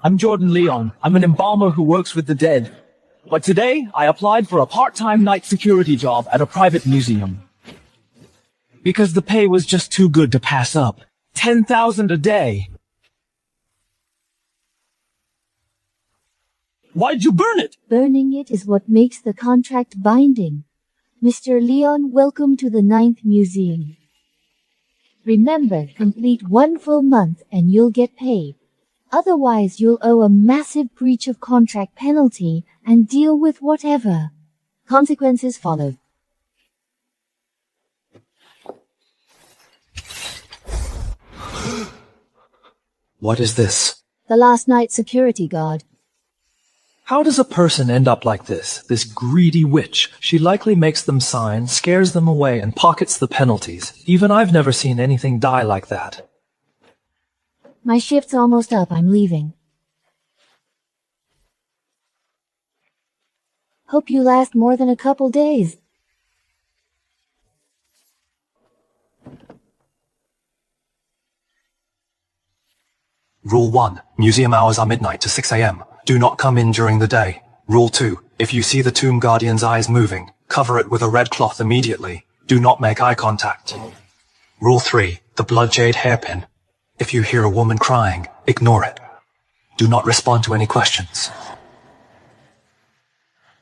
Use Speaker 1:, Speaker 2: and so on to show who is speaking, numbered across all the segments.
Speaker 1: I'm Jordan Leon. I'm an embalmer who works with the dead. But today, I applied for a part-time night security job at a private museum. Because the pay was just too good to pass up. $10,000 a day. Why'd you burn it?
Speaker 2: Burning it is what makes the contract binding. Mr. Leon, welcome to the 9th Museum. Remember, complete 1 full month and you'll get paid. Otherwise, you'll owe a massive breach of contract penalty and deal with whatever consequences follow.
Speaker 3: What is this?
Speaker 2: The last night security guard.
Speaker 3: How does a person end up like this greedy witch? She likely makes them sign, scares them away, and pockets the penalties. Even I've never seen anything die like that.
Speaker 2: My shift's almost up. I'm leaving. Hope you last more than a couple days.
Speaker 3: Rule 1. Museum hours are midnight to 6 a.m. Do not come in during the day. Rule 2. If you see the tomb guardian's eyes moving, cover it with a red cloth immediately. Do not make eye contact. Rule 3. The blood jade hairpin. If you hear a woman crying, ignore it. Do not respond to any questions.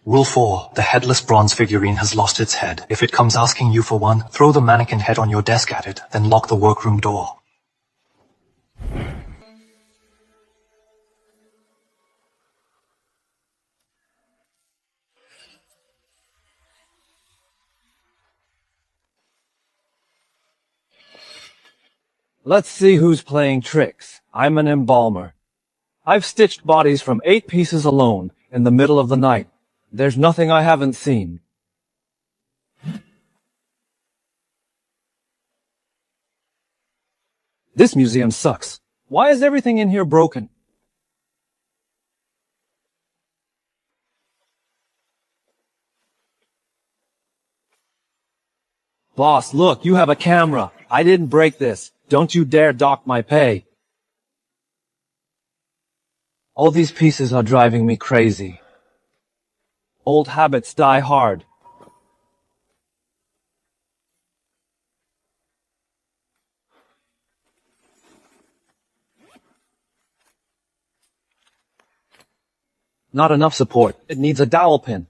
Speaker 3: Rule 4. The headless bronze figurine has lost its head. If it comes asking you for one, throw the mannequin head on your desk at it, then lock the workroom door.
Speaker 1: Let's see who's playing tricks. I'm an embalmer. I've stitched bodies from 8 pieces alone, in the middle of the night. There's nothing I haven't seen. This museum sucks. Why is everything in here broken? Boss, look, you have a camera. I didn't break this. Don't you dare dock my pay. All these pieces are driving me crazy. Old habits die hard. Not enough support. It needs a dowel pin.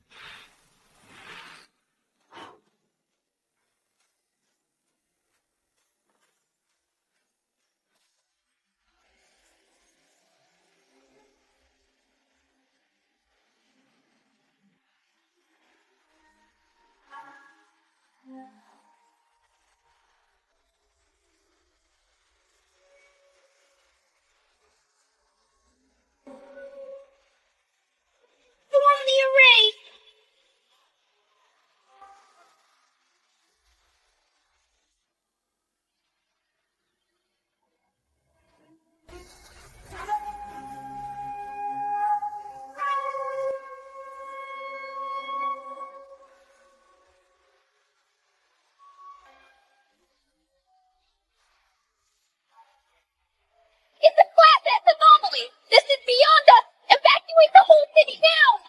Speaker 4: It's a class S anomaly! This is beyond us! Evacuate the whole city now!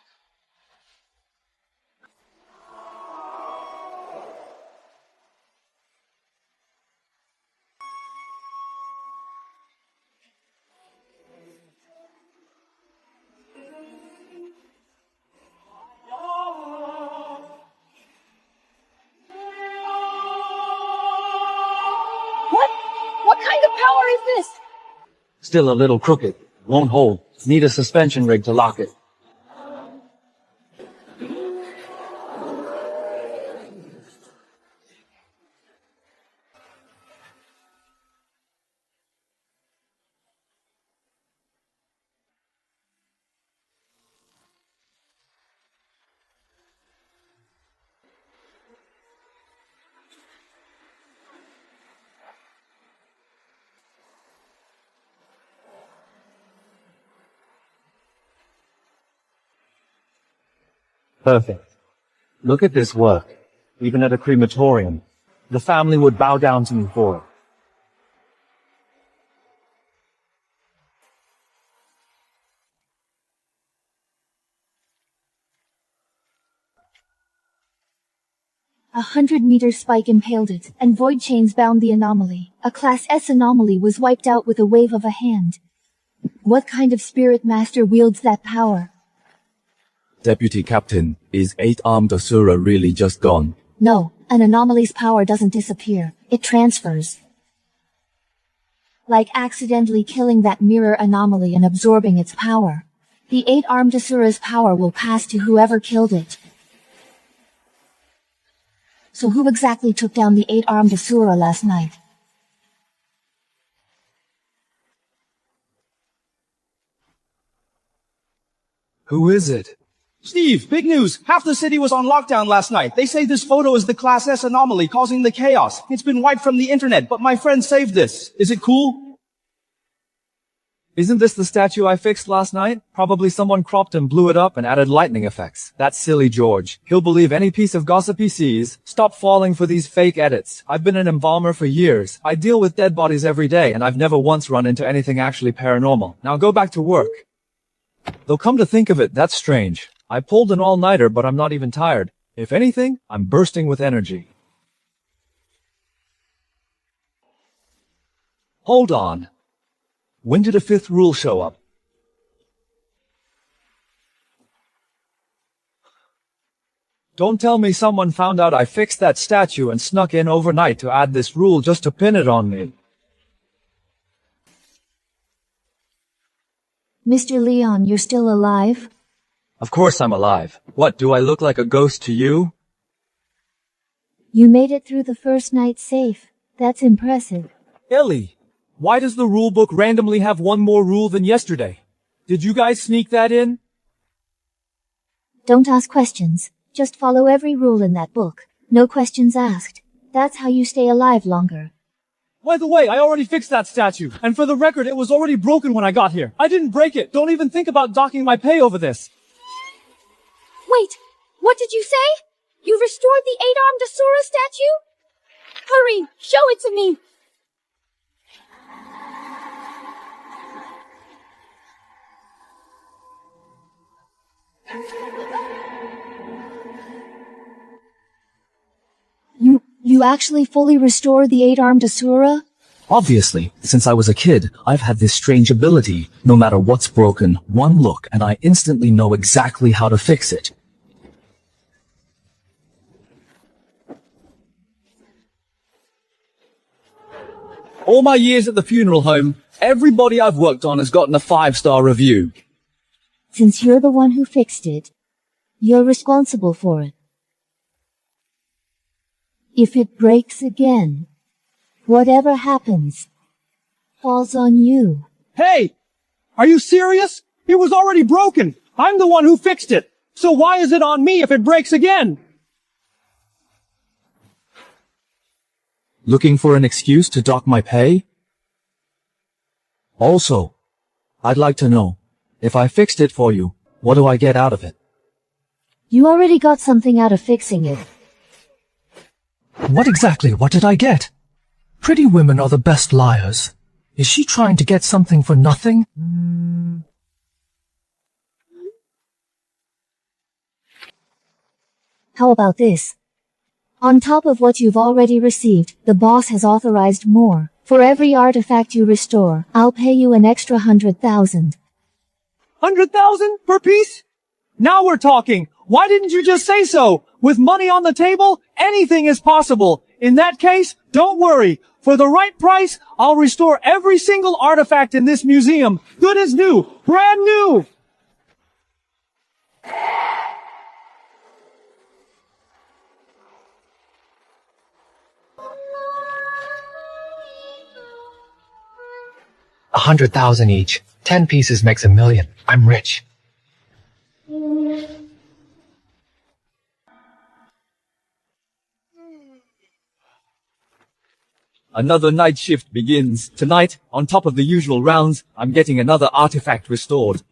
Speaker 4: What kind of power is this?
Speaker 1: Still a little crooked. Won't hold. Need a suspension rig to lock it. Perfect. Look at this work. Even at a crematorium, the family would bow down to me for it.
Speaker 2: 100-meter spike impaled it, and void chains bound the anomaly. A Class S anomaly was wiped out with a wave of a hand. What kind of spirit master wields that power?
Speaker 5: Deputy Captain, is 8-armed Asura really just gone?
Speaker 2: No, an anomaly's power doesn't disappear. It transfers. Like accidentally killing that mirror anomaly and absorbing its power. The 8-armed Asura's power will pass to whoever killed it. So who exactly took down the 8-armed Asura last night?
Speaker 5: Who is it?
Speaker 6: Steve, big news. Half the city was on lockdown last night. They say this photo is the Class S anomaly causing the chaos. It's been wiped from the internet, but my friend saved this. Is it cool?
Speaker 1: Isn't this the statue I fixed last night? Probably someone cropped and blew it up and added lightning effects. That silly George. He'll believe any piece of gossip he sees. Stop falling for these fake edits. I've been an embalmer for years. I deal with dead bodies every day, and I've never once run into anything actually paranormal. Now go back to work. Though come to think of it, that's strange. I pulled an all-nighter, but I'm not even tired. If anything, I'm bursting with energy. Hold on. When did a 5th rule show up? Don't tell me someone found out I fixed that statue and snuck in overnight to add this rule just to pin it on me.
Speaker 2: Mr. Leon, you're still alive?
Speaker 5: Of course I'm alive. What, do I look like a ghost to you?
Speaker 2: You made it through the first night safe. That's impressive.
Speaker 1: Ellie, why does the rule book randomly have one more rule than yesterday? Did you guys sneak that in?
Speaker 2: Don't ask questions. Just follow every rule in that book. No questions asked. That's how you stay alive longer.
Speaker 1: By the way, I already fixed that statue, and for the record, it was already broken when I got here. I didn't break it. Don't even think about docking my pay over this.
Speaker 4: Wait, what did you say? You restored the 8-armed Asura statue? Hurry, show it to me.
Speaker 2: You actually fully restore the 8-armed Asura?
Speaker 1: Obviously, since I was a kid, I've had this strange ability. No matter what's broken, one look and I instantly know exactly how to fix it. All my years at the funeral home, everybody I've worked on has gotten a 5-star review.
Speaker 2: Since you're the one who fixed it, you're responsible for it. If it breaks again, whatever happens, falls on you.
Speaker 6: Hey! Are you serious? It was already broken. I'm the one who fixed it. So why is it on me if it breaks again?
Speaker 1: Looking for an excuse to dock my pay? Also, I'd like to know, if I fixed it for you, what do I get out of it?
Speaker 2: You already got something out of fixing it.
Speaker 3: What exactly? What did I get? Pretty women are the best liars. Is she trying to get something for nothing?
Speaker 2: How about this? On top of what you've already received, the boss has authorized more. For every artifact you restore, I'll pay you an extra 100,000.
Speaker 6: 100,000 per piece? Now we're talking. Why didn't you just say so? With money on the table, anything is possible. In that case, don't worry. For the right price, I'll restore every single artifact in this museum. Good as new. Brand new.
Speaker 3: $100,000 each. 10 pieces makes $1 million. I'm rich.
Speaker 1: Another night shift begins. Tonight, on top of the usual rounds, I'm getting another artifact restored.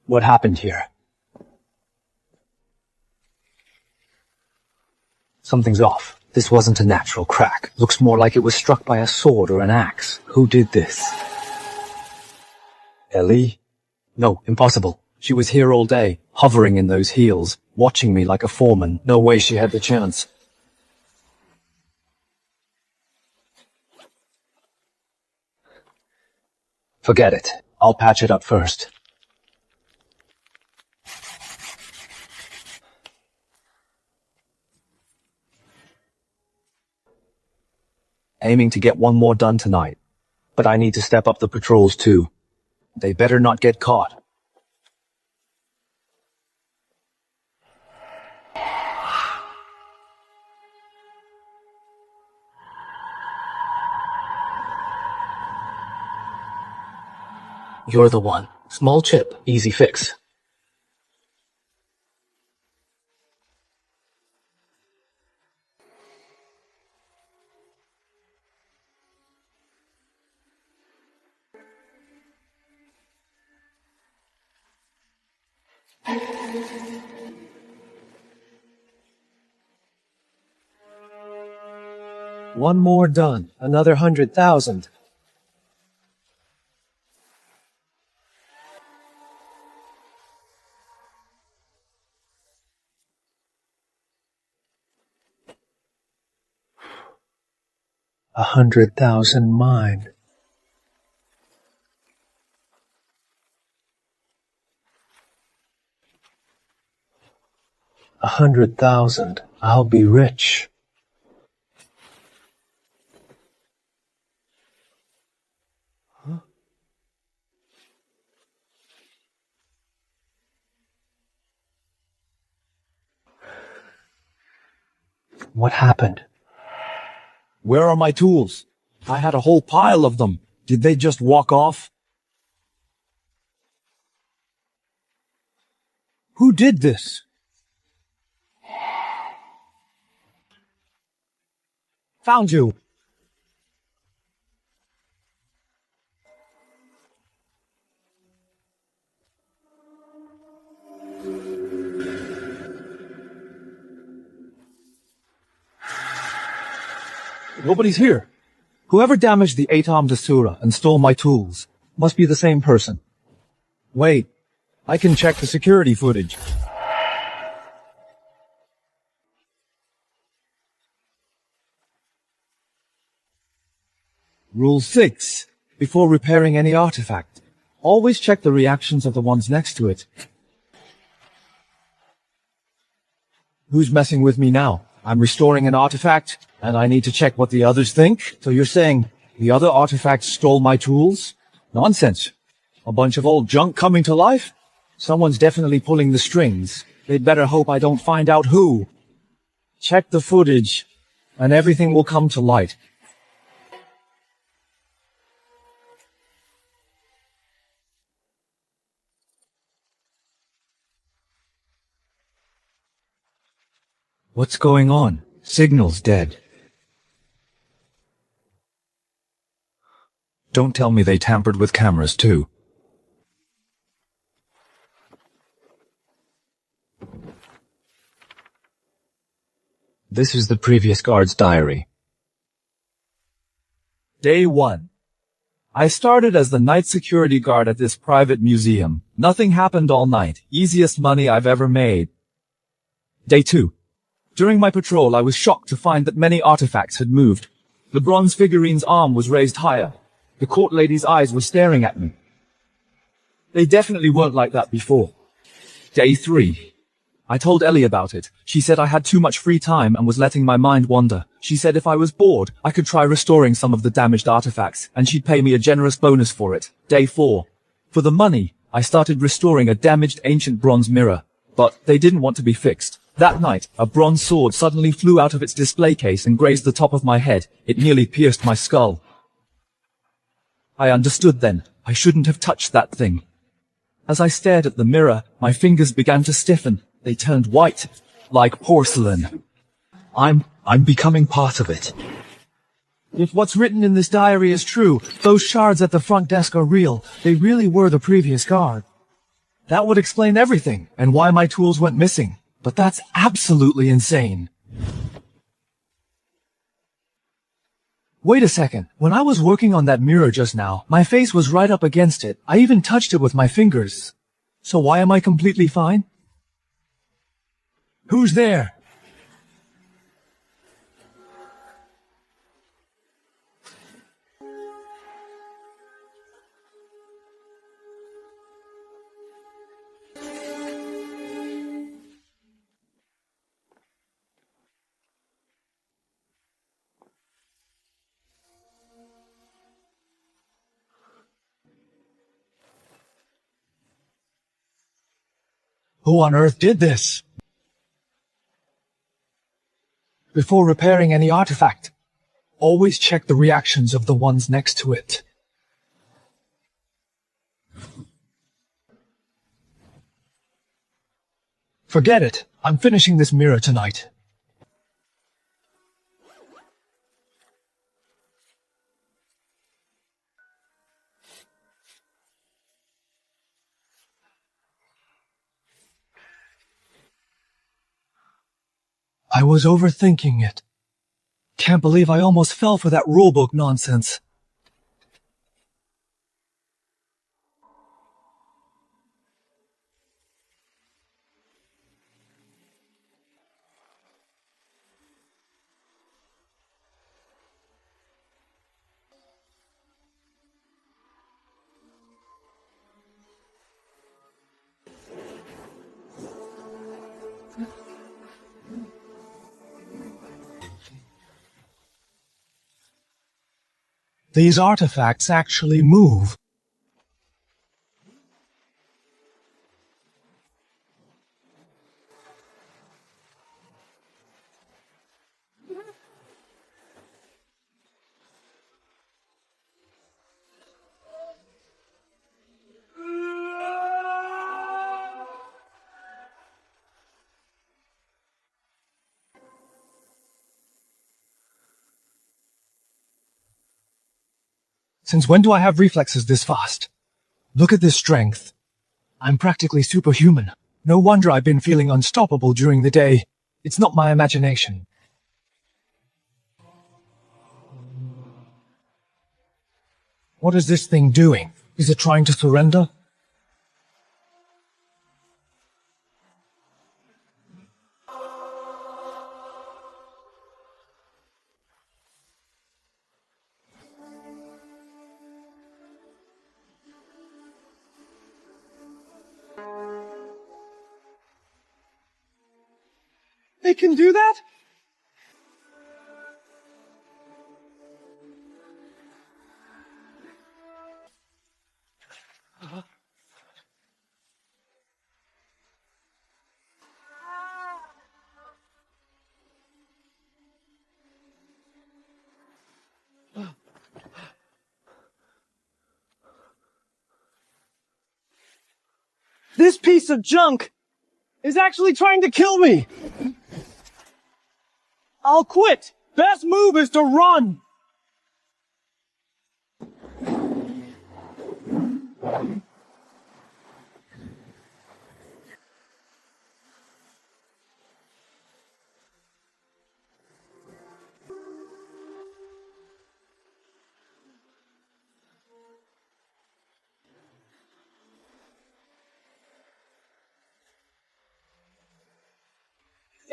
Speaker 3: What happened here?
Speaker 7: Something's off. This wasn't a natural crack. Looks more like it was struck by a sword or an axe. Who did this? Ellie? No, impossible. She was here all day, hovering in those heels, watching me like a foreman. No way she had the chance. Forget it. I'll patch it up first. Aiming to get one more done tonight. But I need to step up the patrols too. They better not get caught. You're the one. Small chip, easy fix.
Speaker 6: One more done. Another 100,000. $100,000 mine. $100,000. I'll be rich. Huh? What happened?
Speaker 1: Where are my tools? I had a whole pile of them. Did they just walk off? Who did this? Found you. Nobody's here. Whoever damaged the 8-armed Asura and stole my tools must be the same person. Wait, I can check the security footage. Rule 6. Before repairing any artifact, always check the reactions of the ones next to it. Who's messing with me now? I'm restoring an artifact, and I need to check what the others think. So you're saying the other artifacts stole my tools? Nonsense. A bunch of old junk coming to life? Someone's definitely pulling the strings. They'd better hope I don't find out who. Check the footage, and everything will come to light. What's going on? Signal's dead. Don't tell me they tampered with cameras too.
Speaker 7: This is the previous guard's diary.
Speaker 1: Day 1. I started as the night security guard at this private museum. Nothing happened all night. Easiest money I've ever made. Day 2. During my patrol, I was shocked to find that many artifacts had moved. The bronze figurine's arm was raised higher. The court lady's eyes were staring at me. They definitely weren't like that before. Day 3. I told Ellie about it. She said I had too much free time and was letting my mind wander. She said if I was bored, I could try restoring some of the damaged artifacts, and she'd pay me a generous bonus for it. Day 4. For the money, I started restoring a damaged ancient bronze mirror. But they didn't want to be fixed. That night, a bronze sword suddenly flew out of its display case and grazed the top of my head. It nearly pierced my skull. I understood then. I shouldn't have touched that thing. As I stared at the mirror, my fingers began to stiffen. They turned white, like porcelain.
Speaker 7: I'm becoming part of it.
Speaker 1: If what's written in this diary is true, those shards at the front desk are real. They really were the previous guard. That would explain everything, and why my tools went missing. But that's absolutely insane. Wait a second. When I was working on that mirror just now, my face was right up against it. I even touched it with my fingers. So why am I completely fine? Who's there? Who on earth did this? Before repairing any artifact, always check the reactions of the ones next to it. Forget it. I'm finishing this mirror tonight. I was overthinking it. Can't believe I almost fell for that rulebook nonsense. These artifacts actually move. Since when do I have reflexes this fast? Look at this strength. I'm practically superhuman. No wonder I've been feeling unstoppable during the day. It's not my imagination. What is this thing doing? Is it trying to surrender?
Speaker 6: They can do that? This piece of junk is actually trying to kill me. I'll quit. Best move is to run.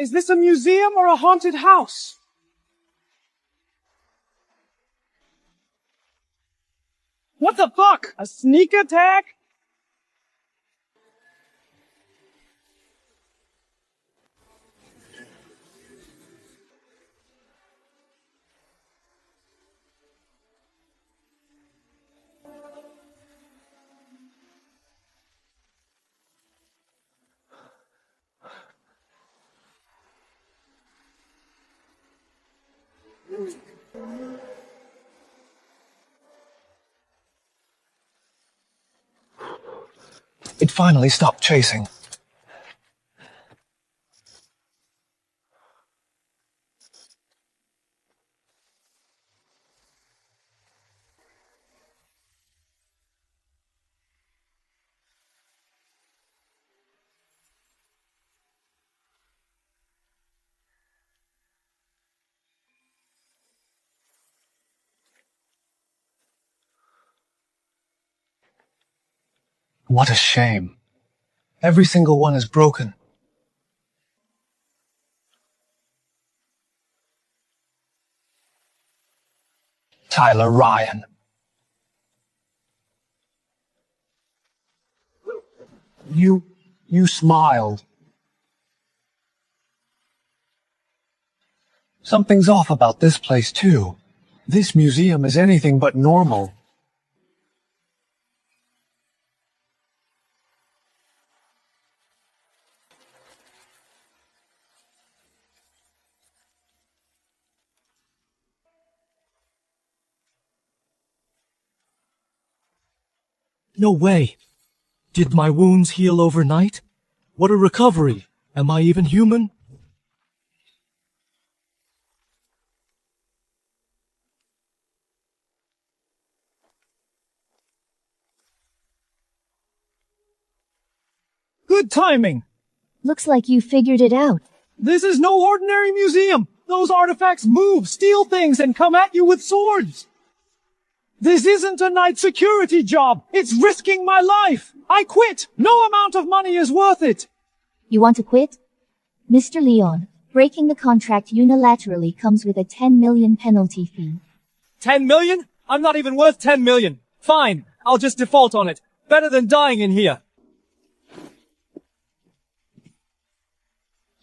Speaker 6: Is this a museum or a haunted house? What the fuck? A sneak attack?
Speaker 1: It finally stopped chasing.
Speaker 3: What a shame. Every single one is broken. Tyler Ryan. You smiled. Something's off about this place too. This museum is anything but normal.
Speaker 1: No way. Did my wounds heal overnight? What a recovery. Am I even human?
Speaker 6: Good timing.
Speaker 2: Looks like you figured it out.
Speaker 6: This is no ordinary museum. Those artifacts move, steal things, and come at you with swords. This isn't a night security job. It's risking my life. I quit. No amount of money is worth it.
Speaker 2: You want to quit? Mr. Leon, breaking the contract unilaterally comes with a 10 million penalty fee.
Speaker 6: 10 million? I'm not even worth 10 million. Fine, I'll just default on it. Better than dying in here.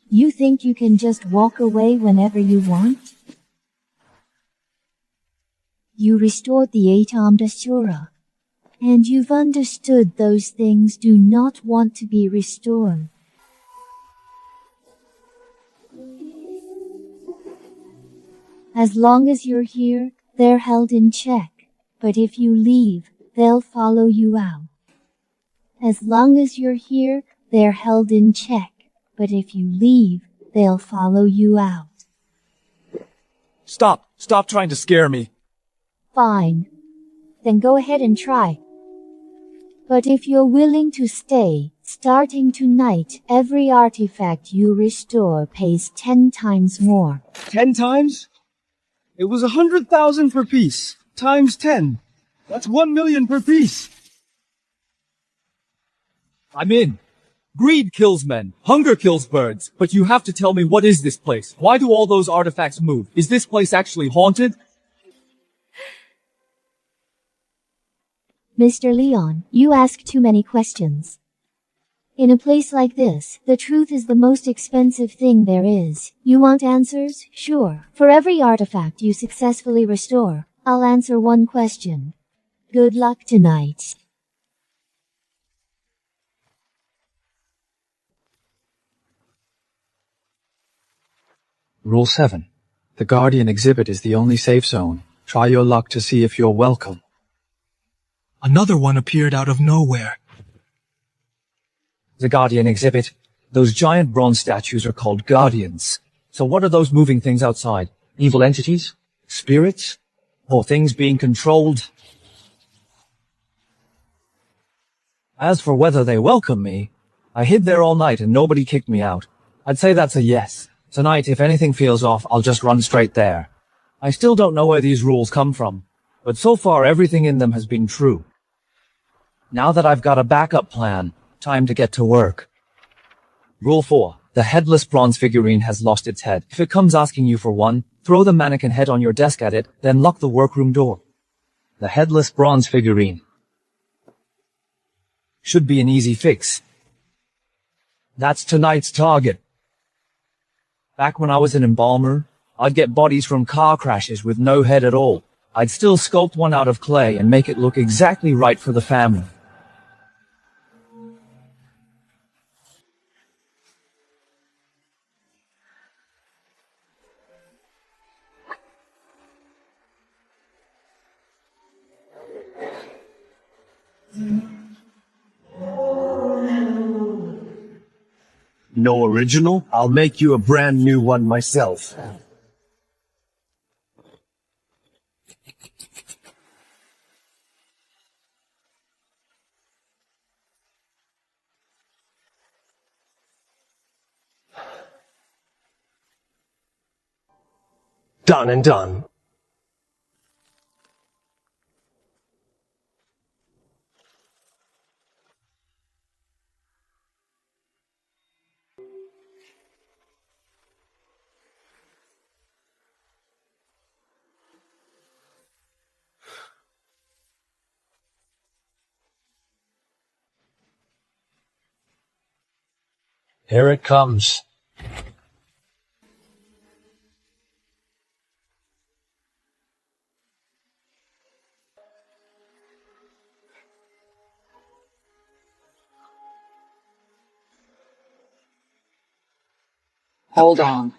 Speaker 2: You think you can just walk away whenever you want? You restored the 8-armed Asura, and you've understood those things do not want to be restored. As long as you're here, they're held in check, but if you leave, they'll follow you out. As long as you're here, they're held in check, but if you leave, they'll follow you out.
Speaker 6: Stop trying to scare me.
Speaker 2: Fine. Then go ahead and try. But if you're willing to stay, starting tonight, every artifact you restore pays 10 times more.
Speaker 6: 10 times? It was 100,000 per piece, times 10. That's 1 million per piece. I'm in. Greed kills men, hunger kills birds, but you have to tell me, what is this place? Why do all those artifacts move? Is this place actually haunted?
Speaker 2: Mr. Leon, you ask too many questions. In a place like this, the truth is the most expensive thing there is. You want answers? Sure. For every artifact you successfully restore, I'll answer one question. Good luck tonight.
Speaker 7: Rule 7. The Guardian exhibit is the only safe zone. Try your luck to see if you're welcome.
Speaker 3: Another one appeared out of nowhere.
Speaker 1: The Guardian exhibit. Those giant bronze statues are called Guardians. So what are those moving things outside? Evil entities? Spirits? Or things being controlled? As for whether they welcome me, I hid there all night and nobody kicked me out. I'd say that's a yes. Tonight, if anything feels off, I'll just run straight there. I still don't know where these rules come from, but so far everything in them has been true. Now that I've got a backup plan, time to get to work. Rule 4. The headless bronze figurine has lost its head. If it comes asking you for one, throw the mannequin head on your desk at it, then lock the workroom door. The headless bronze figurine. Should be an easy fix. That's tonight's target. Back when I was an embalmer, I'd get bodies from car crashes with no head at all. I'd still sculpt one out of clay and make it look exactly right for the family.
Speaker 8: No original? I'll make you a brand new one myself. Done and done. Here it comes.
Speaker 9: Hold on.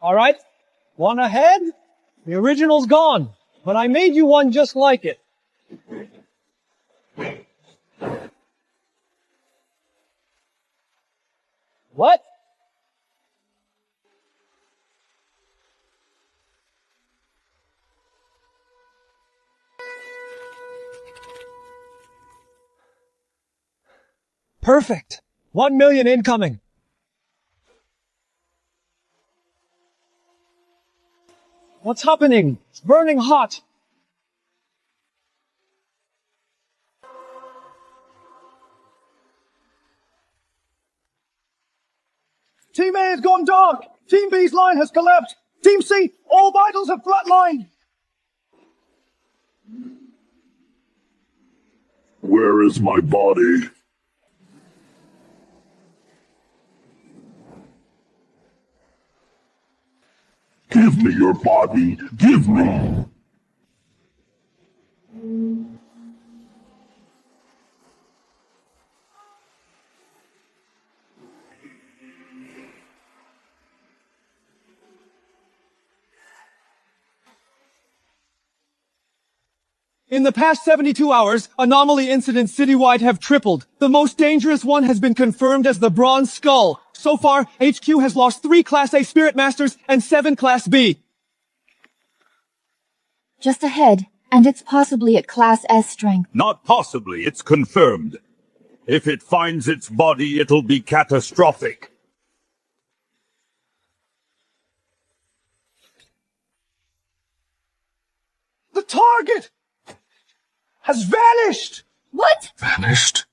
Speaker 6: All right, one ahead. The original's gone, but I made you one just like it. What? Perfect. 1 million incoming. What's happening? It's burning hot. Team A has gone dark. Team B's line has collapsed. Team C, all vitals have flatlined.
Speaker 10: Where is my body? Give me your body. Give me.
Speaker 6: In the past 72 hours, anomaly incidents citywide have tripled. The most dangerous one has been confirmed as the Bronze Skull. So far, HQ has lost 3 Class A Spirit Masters and 7 Class B.
Speaker 2: Just ahead, and it's possibly at Class S strength.
Speaker 10: Not possibly, it's confirmed. If it finds its body, it'll be catastrophic.
Speaker 6: The target has vanished!
Speaker 4: What?
Speaker 10: Vanished?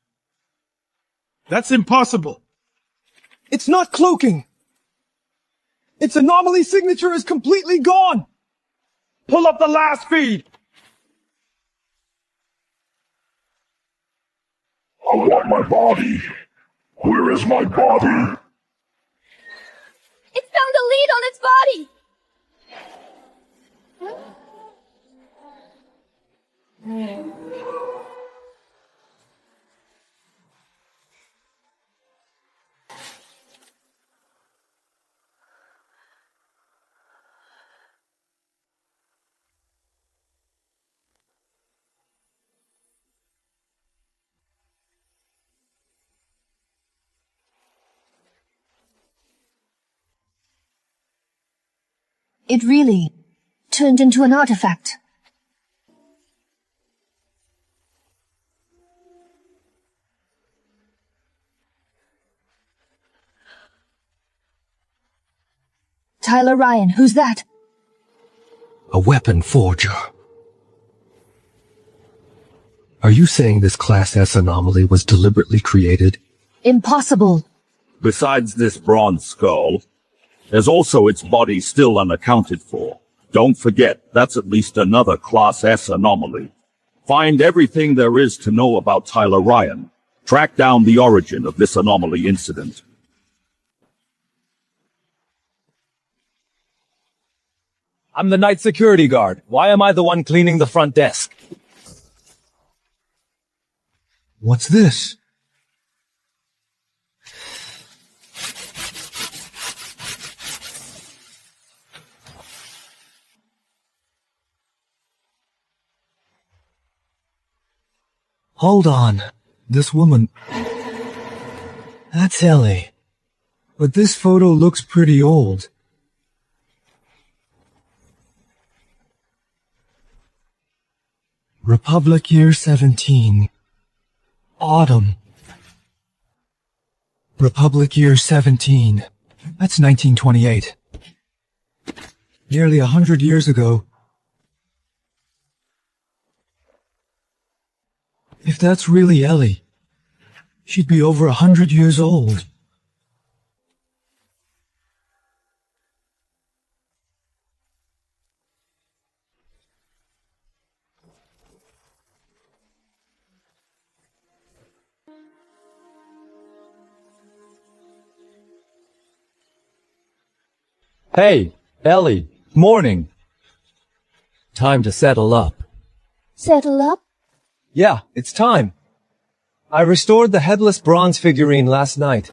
Speaker 6: That's impossible. It's not cloaking. Its anomaly signature is completely gone. Pull up the last feed.
Speaker 10: I want my body. Where is my body?
Speaker 4: It found a lead on its body!
Speaker 2: It really turned into an artifact. Tyler Ryan, who's that?
Speaker 3: A weapon forger. Are you saying this Class S anomaly was deliberately created?
Speaker 2: Impossible.
Speaker 10: Besides this bronze skull, there's also its body still unaccounted for. Don't forget, that's at least another Class S anomaly. Find everything there is to know about Tyler Ryan. Track down the origin of this anomaly incident.
Speaker 1: I'm the night security guard. Why am I the one cleaning the front desk?
Speaker 3: What's this? Hold on. This woman... That's Ellie. But this photo looks pretty old. Republic Year 17. Autumn. Republic Year 17. That's 1928. Nearly 100 years ago.
Speaker 1: If that's really Ellie, she'd be over 100 years old.
Speaker 5: Hey, Ellie, morning. Time to settle up.
Speaker 2: Settle up?
Speaker 6: Yeah, it's time. I restored the headless bronze figurine last night.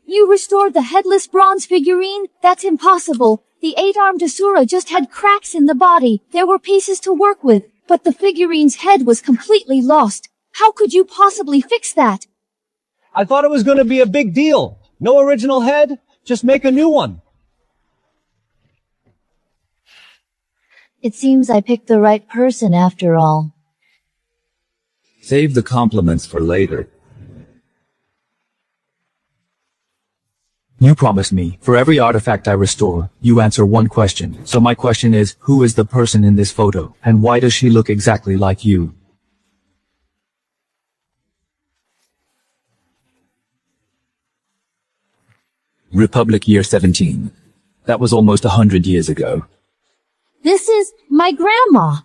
Speaker 4: You restored the headless bronze figurine? That's impossible. The 8-armed Asura just had cracks in the body. There were pieces to work with, but the figurine's head was completely lost. How could you possibly fix that?
Speaker 6: I thought it was going to be a big deal. No original head, just make a new one.
Speaker 2: It seems I picked the right person after all.
Speaker 5: Save the compliments for later. You promised me, for every artifact I restore, you answer one question. So my question is, who is the person in this photo, and why does she look exactly like you? Republic Year 17. That was almost 100 years ago.
Speaker 4: This is my grandma.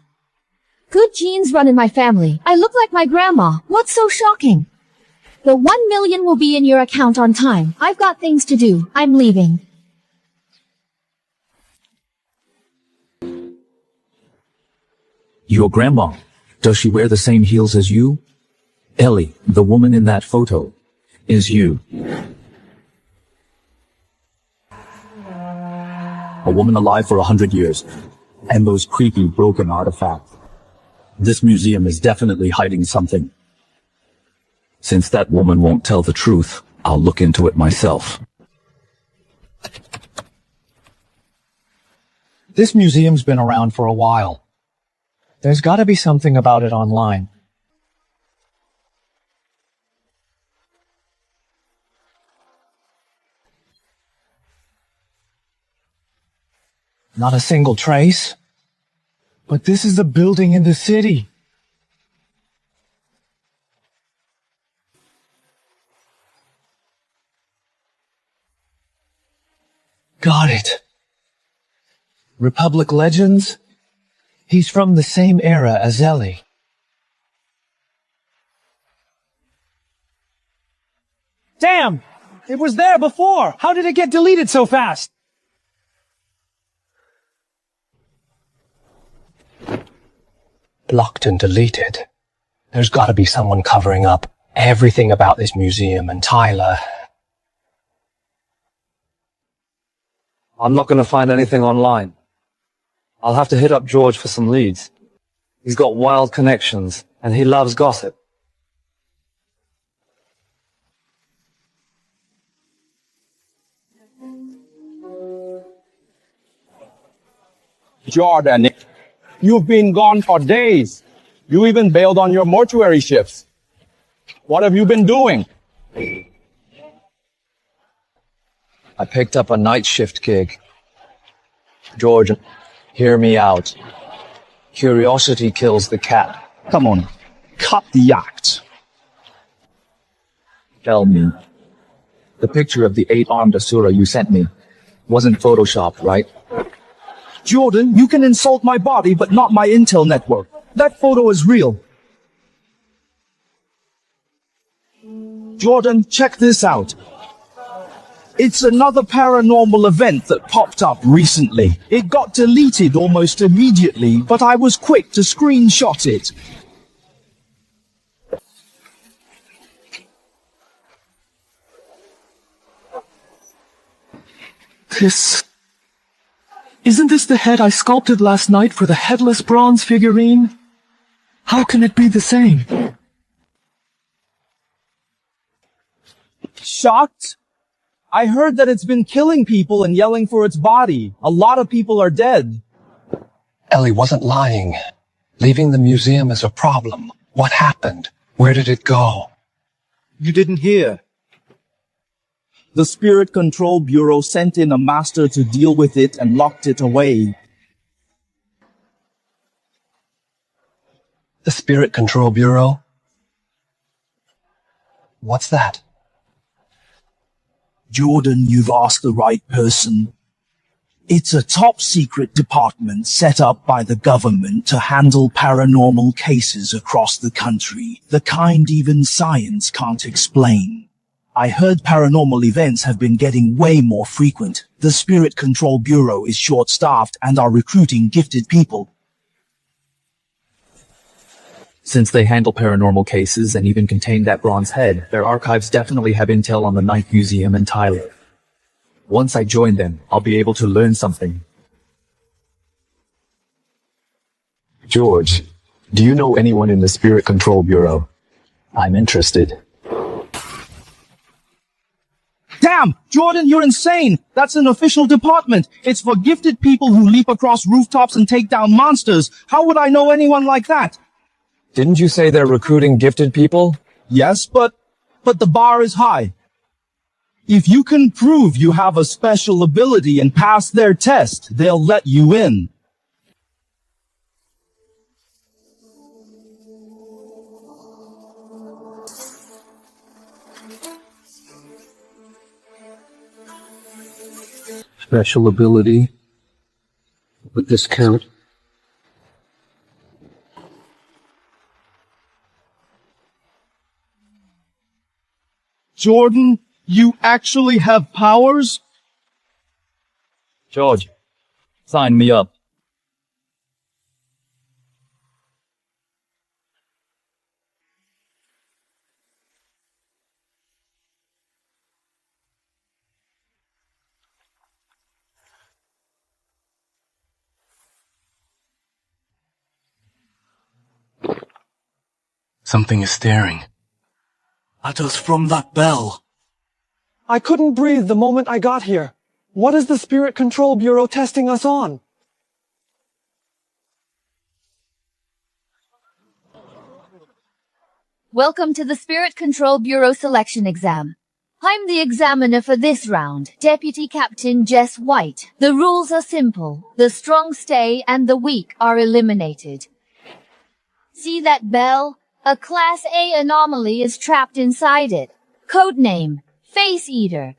Speaker 4: Good genes run in my family. I look like my grandma. What's so shocking? The 1 million will be in your account on time. I've got things to do. I'm leaving.
Speaker 5: Your grandma. Does she wear the same heels as you? Ellie, the woman in that photo, is you. A woman alive for 100 years. And those creepy broken artifacts. This museum is definitely hiding something. Since that woman won't tell the truth, I'll look into it myself.
Speaker 6: This museum's been around for a while. There's gotta be something about it online. Not a single trace. But this is a building in the city. Got it. Republic Legends? He's from the same era as Ellie. Damn! It was there before! How did it get deleted so fast? Blocked and deleted. There's gotta be someone covering up everything about this museum and Tyler.
Speaker 7: I'm not gonna find anything online. I'll have to hit up George for some leads. He's got wild connections, and he loves gossip.
Speaker 9: Jordan, you've been gone for days. You even bailed on your mortuary shifts. What have you been doing?
Speaker 7: I picked up a night shift gig. George, hear me out. Curiosity kills the cat.
Speaker 9: Come on, cut the act.
Speaker 5: Tell me. The picture of the 8-armed Asura you sent me wasn't photoshopped, right?
Speaker 1: Jordan, you can insult my body, but not my intel network. That photo is real. Jordan, check this out. It's another paranormal event that popped up recently. It got deleted almost immediately, but I was quick to screenshot it. Isn't this the head I sculpted last night for the headless bronze figurine? How can it be the same?
Speaker 6: Shocked? I heard that it's been killing people and yelling for its body. A lot of people are dead.
Speaker 3: Ellie wasn't lying. Leaving the museum is a problem. What happened? Where did it go?
Speaker 1: You didn't hear. The Spirit Control Bureau sent in a master to deal with it and locked it away.
Speaker 3: The Spirit Control Bureau? What's that?
Speaker 5: Jordan, you've asked the right person. It's a top-secret department set up by the government to handle paranormal cases across the country, the kind even science can't explain. I heard paranormal events have been getting way more frequent. The Spirit Control Bureau is short-staffed and are recruiting gifted people.
Speaker 1: Since they handle paranormal cases and even contain that bronze head, their archives definitely have intel on the Ninth Museum and Tyler. Once I join them, I'll be able to learn something.
Speaker 3: George, do you know anyone in the Spirit Control Bureau? I'm interested.
Speaker 6: Damn! Jordan, you're insane! That's an official department! It's for gifted people who leap across rooftops and take down monsters! How would I know anyone like that?
Speaker 7: Didn't you say they're recruiting gifted people?
Speaker 6: Yes, but the bar is high. If you can prove you have a special ability and pass their test, they'll let you in.
Speaker 7: Special ability. Would this count?
Speaker 6: Jordan, you actually have powers?
Speaker 1: George, sign me up.
Speaker 3: Something is staring
Speaker 5: At us from that bell.
Speaker 6: I couldn't breathe the moment I got here. What is the Spirit Control Bureau testing us on?
Speaker 4: Welcome to the Spirit Control Bureau selection exam. I'm the examiner for this round, Deputy Captain Jess White. The rules are simple. The strong stay and the weak are eliminated. See that bell? A Class A anomaly is trapped inside it. Codename, Face Eater.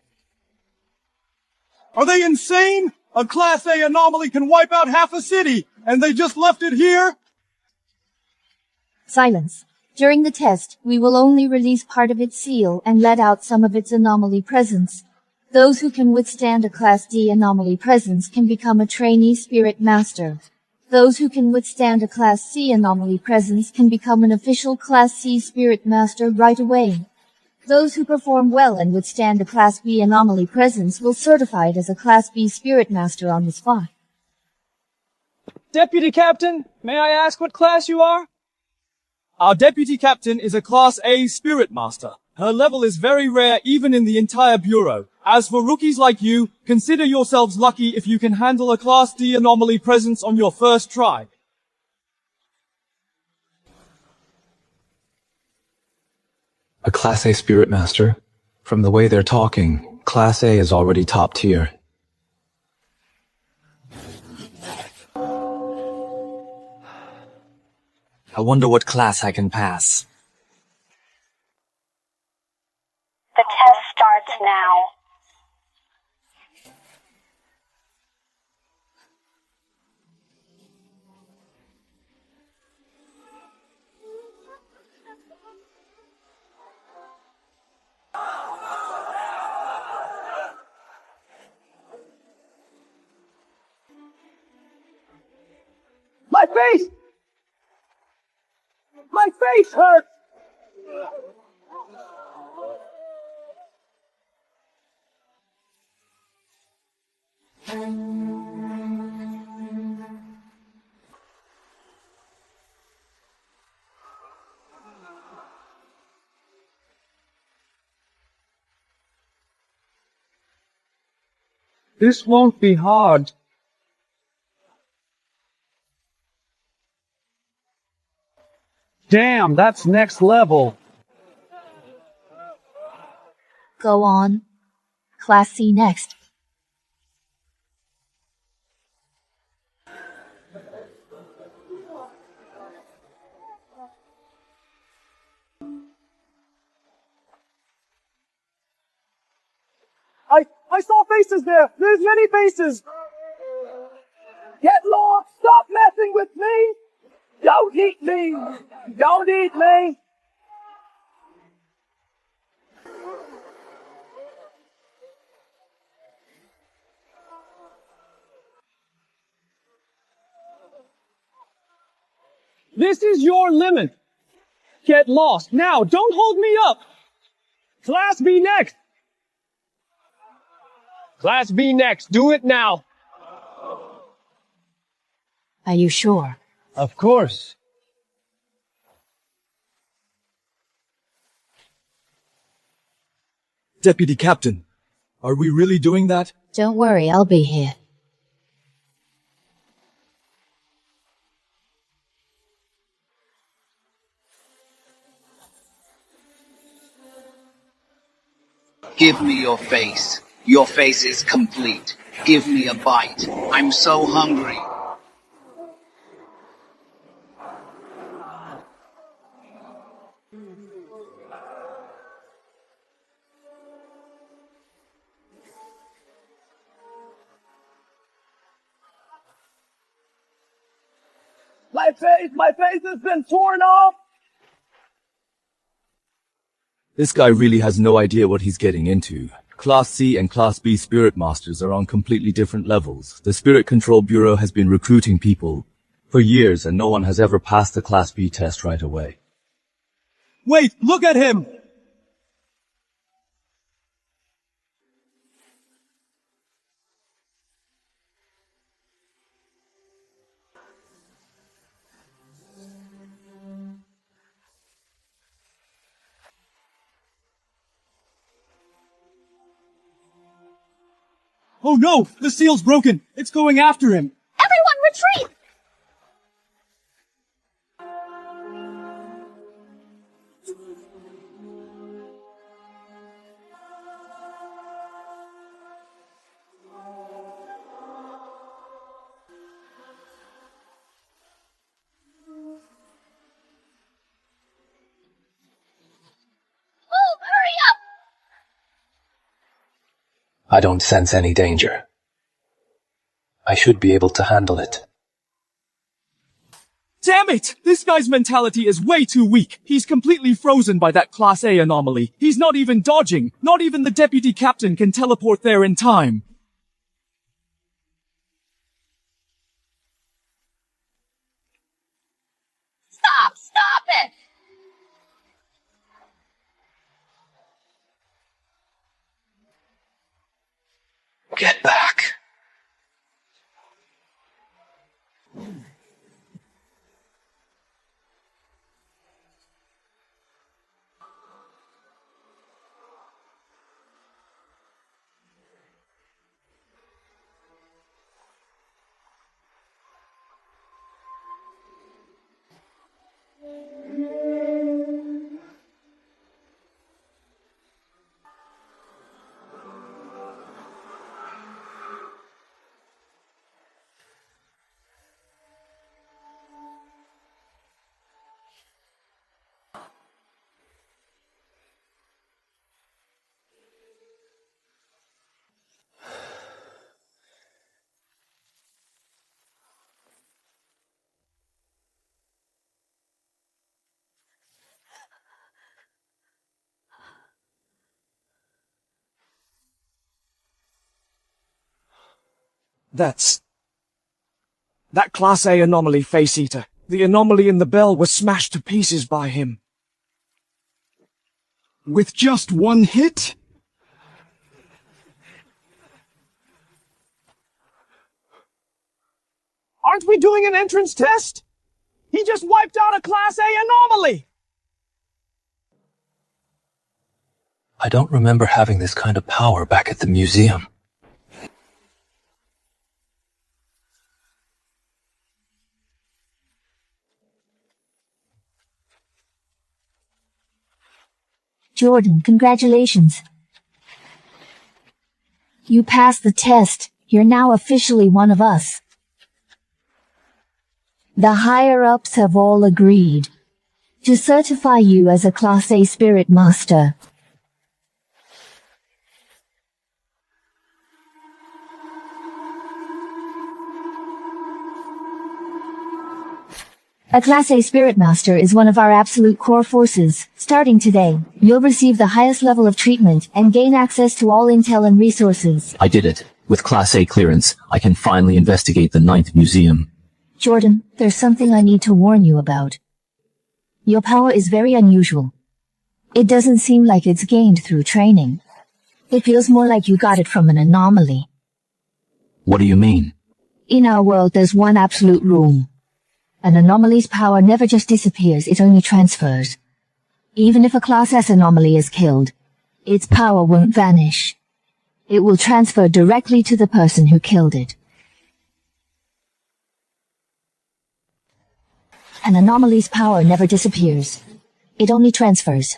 Speaker 6: Are they insane? A Class A anomaly can wipe out half a city, and they just left it here?
Speaker 4: Silence. During the test, we will only release part of its seal and let out some of its anomaly presence. Those who can withstand a Class D anomaly presence can become a trainee Spirit Master. Those who can withstand a Class C anomaly presence can become an official Class C Spirit Master right away. Those who perform well and withstand a Class B anomaly presence will certify it as a Class B Spirit Master on the spot.
Speaker 6: Deputy Captain, may I ask what class you are? Our Deputy Captain is a Class A Spirit Master. Her level is very rare even in the entire Bureau. As for rookies like you, consider yourselves lucky if you can handle a Class D anomaly presence on your first try.
Speaker 3: a Class A Spirit Master. From the way they're talking, Class A is already top tier.
Speaker 1: I wonder what class I can pass.
Speaker 11: The test starts now.
Speaker 6: My face! My face hurts! This won't be hard. Damn, that's next level.
Speaker 4: Go on. Class C next.
Speaker 6: I saw faces there. There's many faces. Get lost. Stop messing with me. Don't eat me. Don't eat me. This is your limit. Get lost. Now, don't hold me up. Class B next. Class B next. Do it now.
Speaker 2: Are you sure?
Speaker 6: Of course.
Speaker 1: Deputy Captain, are we really doing that?
Speaker 2: Don't worry, I'll be here.
Speaker 12: Give me your face. Your face is complete. Give me a bite. I'm so hungry.
Speaker 6: My face has been torn off.
Speaker 5: This guy really has no idea what he's getting into. Class C and Class B Spirit Masters are on completely different levels. The Spirit Control Bureau has been recruiting people for years and no one has ever passed the Class B test right away.
Speaker 6: Wait, look at him. Oh no! The seal's broken! It's going after him!
Speaker 4: Everyone retreat! Move! Hurry up!
Speaker 3: I don't sense any danger. I should be able to handle it.
Speaker 1: Damn it! This guy's mentality is way too weak. He's completely frozen by that Class A anomaly. He's not even dodging. Not even the Deputy Captain can teleport there in time.
Speaker 4: Stop! Stop it!
Speaker 3: Get back.
Speaker 1: That Class A anomaly face eater. The anomaly in the bell was smashed to pieces by him.
Speaker 6: With just one hit? Aren't we doing an entrance test? He just wiped out a Class A anomaly!
Speaker 3: I don't remember having this kind of power back at the museum.
Speaker 2: Jordan, congratulations. You passed the test. You're now officially one of us. The higher-ups have all agreed to certify you as a Class A Spirit Master. A Class A Spirit Master is one of our absolute core forces. Starting today, you'll receive the highest level of treatment and gain access to all intel and resources.
Speaker 5: I did it. With Class A clearance, I can finally investigate the Ninth Museum.
Speaker 2: Jordan, there's something I need to warn you about. Your power is very unusual. It doesn't seem like it's gained through training. It feels more like you got it from an anomaly.
Speaker 5: What do you mean?
Speaker 2: In our world, there's one absolute rule. An anomaly's power never just disappears, it only transfers. Even if a Class S anomaly is killed, its power won't vanish. It will transfer directly to the person who killed it. An anomaly's power never disappears. It only transfers.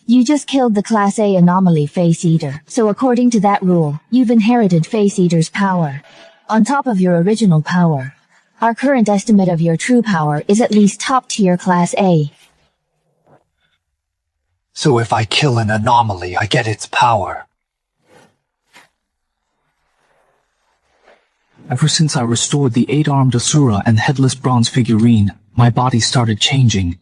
Speaker 2: You just killed the Class A anomaly Face Eater, so according to that rule, you've inherited Face Eater's power. On top of your original power, our current estimate of your true power is at least top-tier Class A.
Speaker 3: So if I kill an anomaly, I get its power.
Speaker 1: Ever since I restored the 8-armed Asura and headless bronze figurine, my body started changing.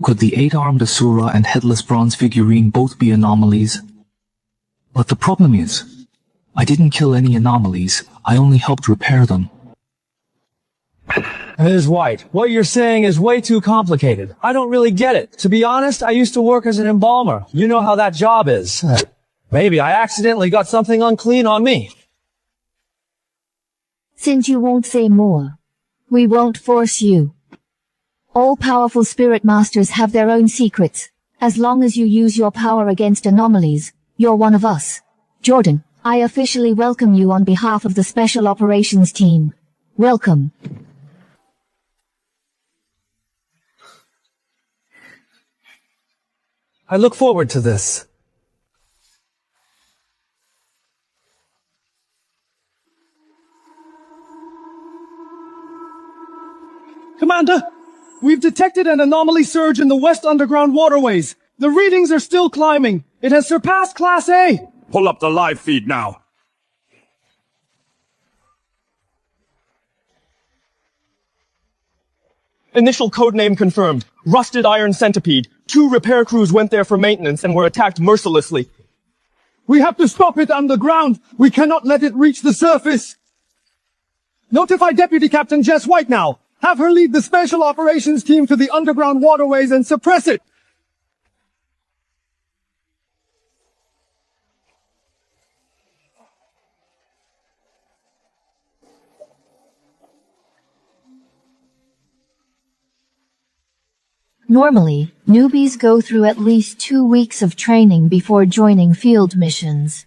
Speaker 1: Could the 8-armed Asura and headless bronze figurine both be anomalies? But the problem is, I didn't kill any anomalies, I only helped repair them.
Speaker 6: Ms. White, what you're saying is way too complicated. I don't really get it. To be honest, I used to work as an embalmer. You know how that job is. Maybe I accidentally got something unclean on me.
Speaker 2: Since you won't say more, we won't force you. All powerful spirit masters have their own secrets. As long as you use your power against anomalies, you're one of us. Jordan, I officially welcome you on behalf of the Special Operations Team. Welcome.
Speaker 6: I look forward to this. Commander, we've detected an anomaly surge in the West Underground waterways. The readings are still climbing. It has surpassed Class A.
Speaker 10: Pull up the live feed now.
Speaker 9: Initial codename confirmed. Rusted Iron Centipede. 2 repair crews went there for maintenance and were attacked mercilessly.
Speaker 6: We have to stop it underground. We cannot let it reach the surface. Notify Deputy Captain Jess White now. Have her lead the Special Operations Team to the underground waterways and suppress it.
Speaker 2: Normally, newbies go through at least 2 weeks of training before joining field missions.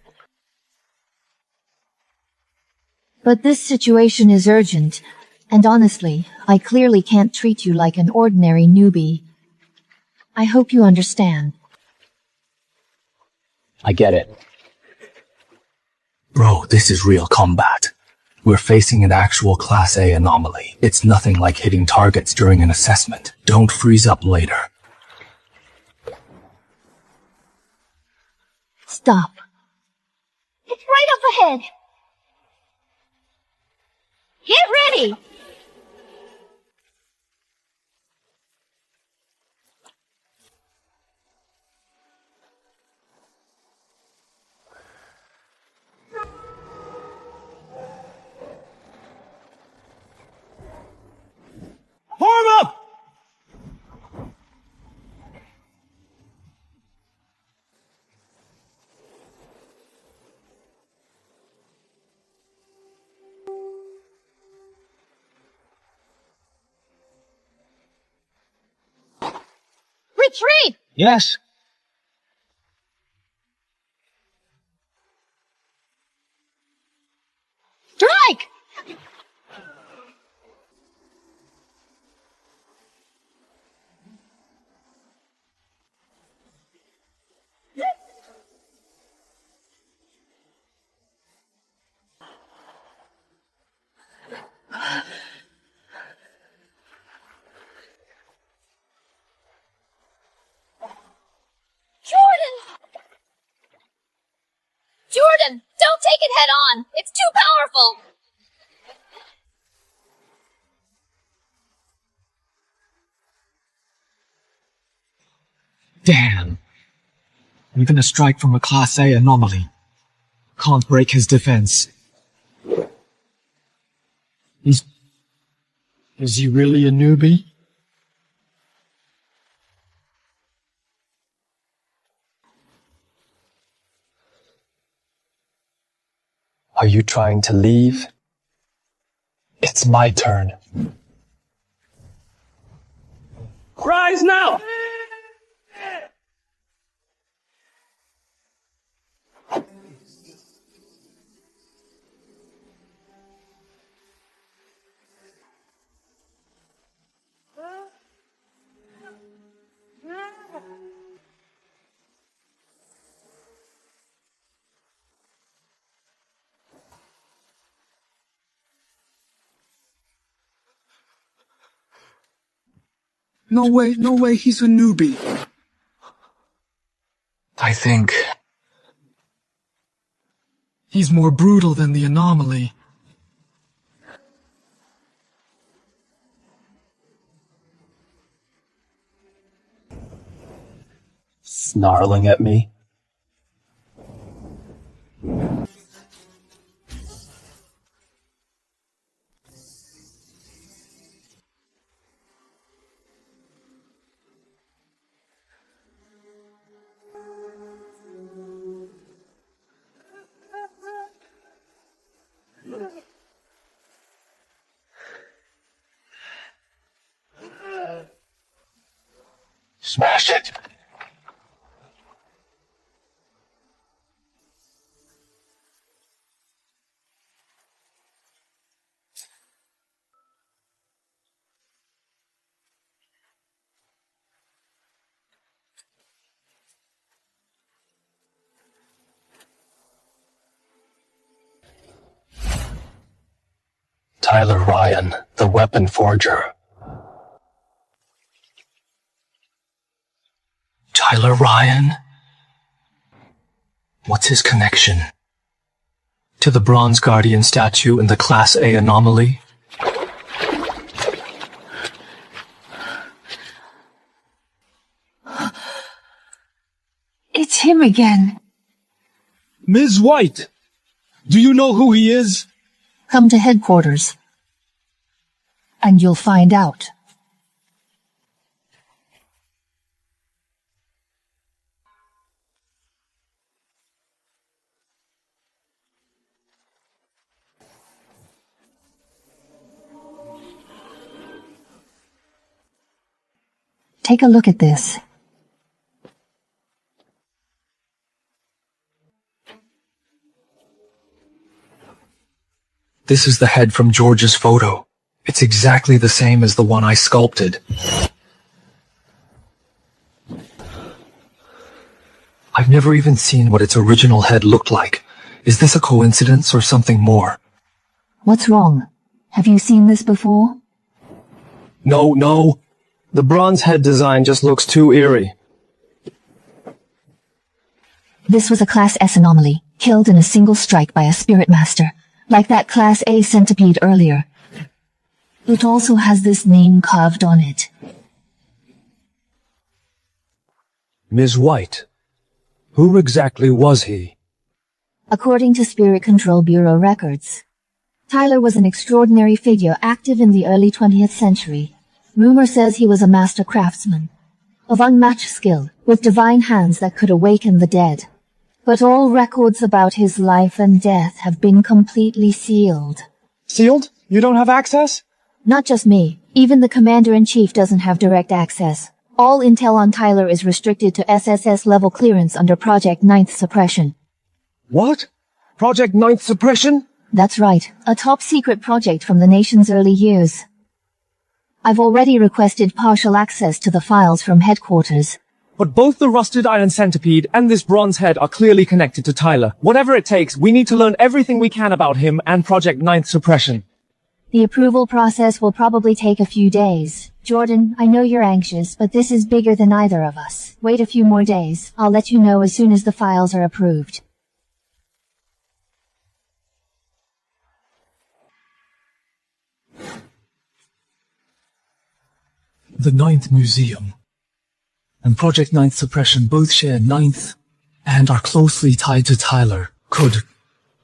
Speaker 2: But this situation is urgent, and honestly, I clearly can't treat you like an ordinary newbie. I hope you understand.
Speaker 5: I get it. Bro, this is real combat. We're facing an actual Class A anomaly. It's nothing like hitting targets during an assessment. Don't freeze up later.
Speaker 2: Stop.
Speaker 4: It's right up ahead. Get ready!
Speaker 6: Form up!
Speaker 4: Retreat!
Speaker 6: Yes.
Speaker 4: Strike! Jordan, don't take it head on. It's too powerful.
Speaker 1: Damn. Even a strike from a Class A anomaly can't break his defense. Is he really a newbie?
Speaker 3: Are you trying to leave? It's my turn.
Speaker 9: Rise now!
Speaker 1: No way, he's a newbie. I think he's more brutal than the anomaly.
Speaker 3: Snarling at me? Smash it! Tyler Ryan, the weapon forger. Tyler Ryan? What's his connection? To the Bronze Guardian statue in the Class A anomaly?
Speaker 4: It's him again.
Speaker 9: Ms. White, do you know who he is?
Speaker 4: Come to headquarters, and you'll find out. Take a look at this.
Speaker 3: This is the head from George's photo. It's exactly the same as the one I sculpted. I've never even seen what its original head looked like. Is this a coincidence or something more?
Speaker 4: What's wrong? Have you seen this before?
Speaker 7: No. The bronze head design just looks too eerie.
Speaker 4: This was a Class S anomaly, killed in a single strike by a spirit master, like that Class A centipede earlier. It also has this name carved on it.
Speaker 3: Ms. White. Who exactly was he?
Speaker 4: According to Spirit Control Bureau records, Tyler was an extraordinary figure active in the early 20th century. Rumor says he was a master craftsman, of unmatched skill, with divine hands that could awaken the dead. But all records about his life and death have been completely sealed.
Speaker 6: Sealed? You don't have access?
Speaker 4: Not just me. Even the Commander-in-Chief doesn't have direct access. All intel on Tyler is restricted to SSS-level clearance under Project 9th Suppression.
Speaker 6: What? Project 9th Suppression?
Speaker 4: That's right. A top-secret project from the nation's early years. I've already requested partial access to the files from headquarters.
Speaker 6: But both the rusted iron centipede and this bronze head are clearly connected to Tyler. Whatever it takes, we need to learn everything we can about him and Project 9th Suppression.
Speaker 4: The approval process will probably take a few days. Jordan, I know you're anxious, but this is bigger than either of us. Wait a few more days. I'll let you know as soon as the files are approved.
Speaker 1: The 9th Museum. and Project Ninth Suppression both share Ninth and are closely tied to Tyler. Could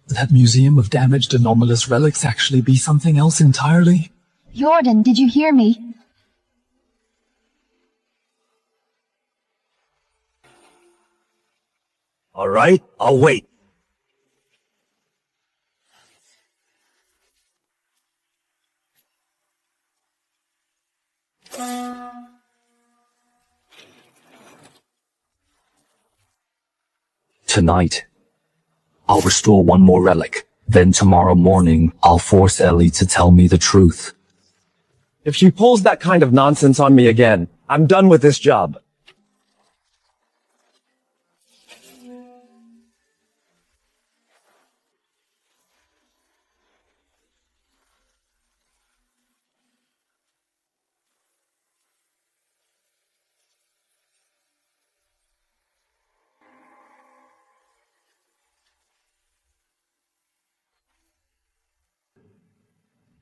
Speaker 1: that museum of damaged anomalous relics actually be something else entirely?
Speaker 4: Jordan, did you hear me?
Speaker 8: All right, I'll wait.
Speaker 5: Tonight, I'll restore one more relic. Then tomorrow morning, I'll force Ellie to tell me the truth.
Speaker 6: If she pulls that kind of nonsense on me again, I'm done with this job.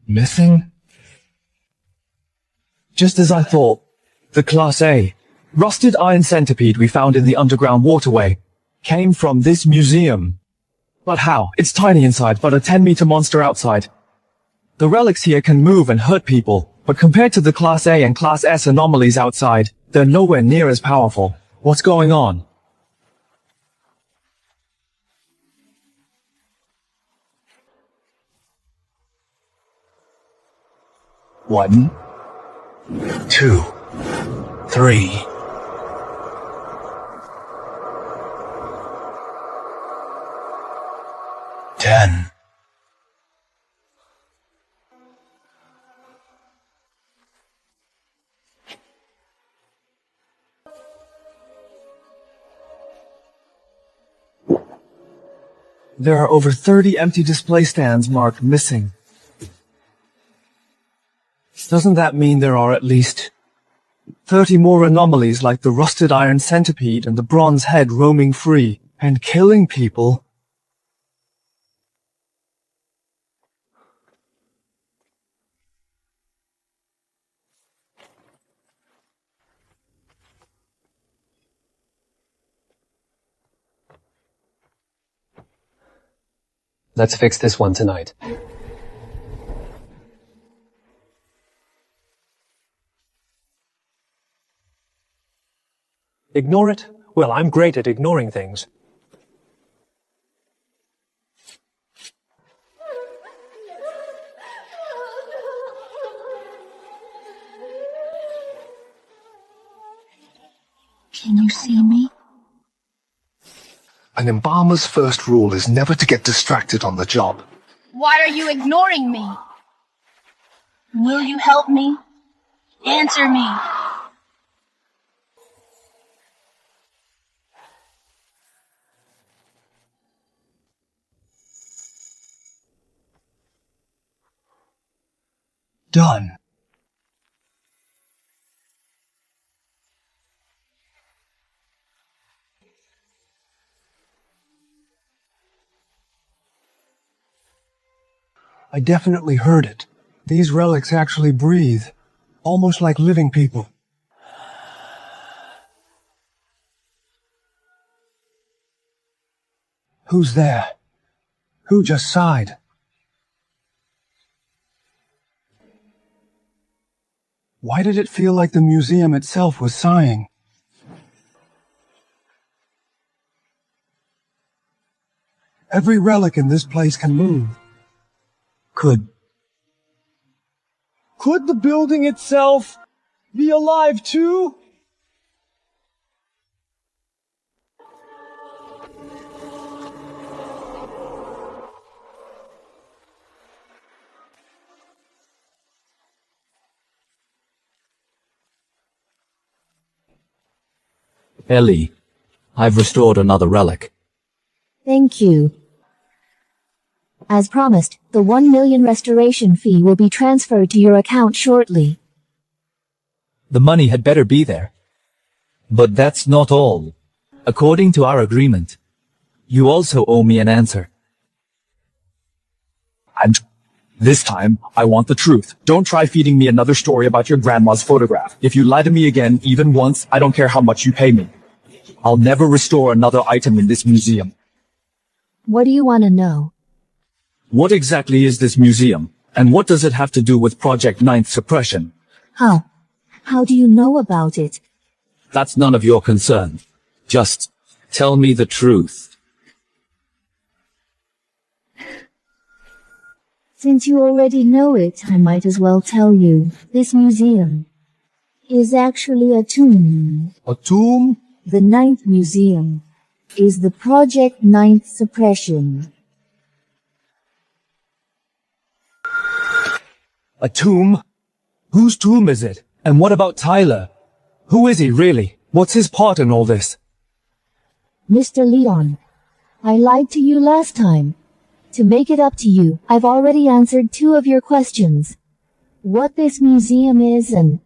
Speaker 1: Missing?
Speaker 6: Just as I thought. The Class A, rusted iron centipede we found in the underground waterway came from this museum. But how? It's tiny inside, but a 10-meter monster outside. The relics here can move and hurt people, but compared to the Class A and Class S anomalies outside, they're nowhere near as powerful. What's going on?
Speaker 3: One, 2, 3. Ten.
Speaker 6: There are over 30 empty display stands marked missing. Doesn't that mean there are at least 30 more anomalies like the rusted iron centipede and the bronze head roaming free and killing people?
Speaker 13: Let's fix this one tonight.
Speaker 6: Ignore it? Well, I'm great at ignoring things.
Speaker 4: Can you see me?
Speaker 3: An embalmer's first rule is never to get distracted on the job.
Speaker 4: Why are you ignoring me? Will you help me? Answer me.
Speaker 3: Done.
Speaker 6: I definitely heard it. These relics actually breathe, almost like living people. Who's there? Who just sighed? Why did it feel like the museum itself was sighing? Every relic in this place can move. Could the building itself be alive too?
Speaker 5: Ellie, I've restored another relic.
Speaker 2: Thank you. As promised, the 1 million restoration fee will be transferred to your account shortly.
Speaker 1: The money had better be there. But that's not all. According to our agreement, you also owe me an answer. This time, I want the truth. Don't try feeding me another story about your grandma's photograph. If you lie to me again, even once, I don't care how much you pay me. I'll never restore another item in this museum.
Speaker 2: What do you want to know?
Speaker 1: What exactly is this museum? And what does it have to do with Project Ninth Suppression?
Speaker 2: How? How do you know about it?
Speaker 5: That's none of your concern. Just tell me the truth.
Speaker 2: Since you already know it, I might as well tell you. This museum is actually a tomb.
Speaker 1: A tomb?
Speaker 2: The Ninth Museum is the Project Ninth Suppression.
Speaker 6: A tomb? Whose tomb is it? And what about Tyler? Who is he really? What's his part in all this?
Speaker 2: Mr. Leon, I lied to you last time. To make it up to you, I've already answered 2 of your questions. What this museum is and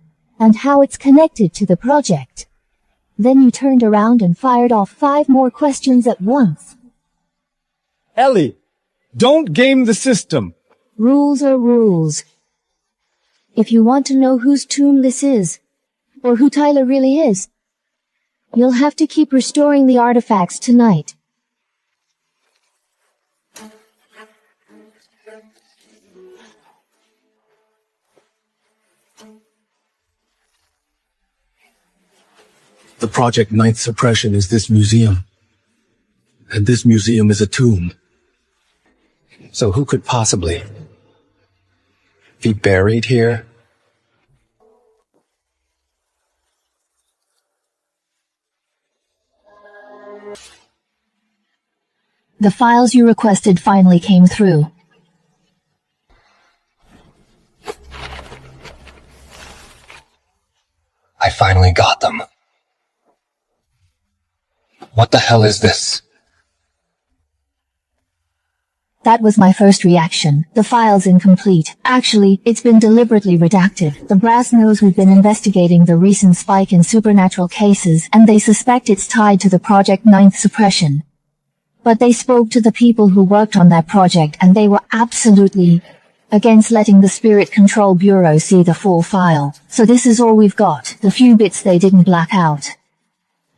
Speaker 2: how it's connected to the project. Then you turned around and fired off 5 more questions at once.
Speaker 6: Ellie, don't game the system.
Speaker 2: Rules are rules. If you want to know whose tomb this is, or who Tyler really is, you'll have to keep restoring the artifacts tonight.
Speaker 3: The Project Ninth Suppression is this museum. And this museum is a tomb. So who could possibly be buried here?
Speaker 2: The files you requested finally came through.
Speaker 3: I finally got them. What the hell is this?
Speaker 2: That was my first reaction. The file's incomplete. Actually, it's been deliberately redacted. The brass knows we've been investigating the recent spike in supernatural cases, and they suspect it's tied to the Project Ninth Suppression. But they spoke to the people who worked on that project, and they were absolutely against letting the Spirit Control Bureau see the full file. So this is all we've got, the few bits they didn't black out.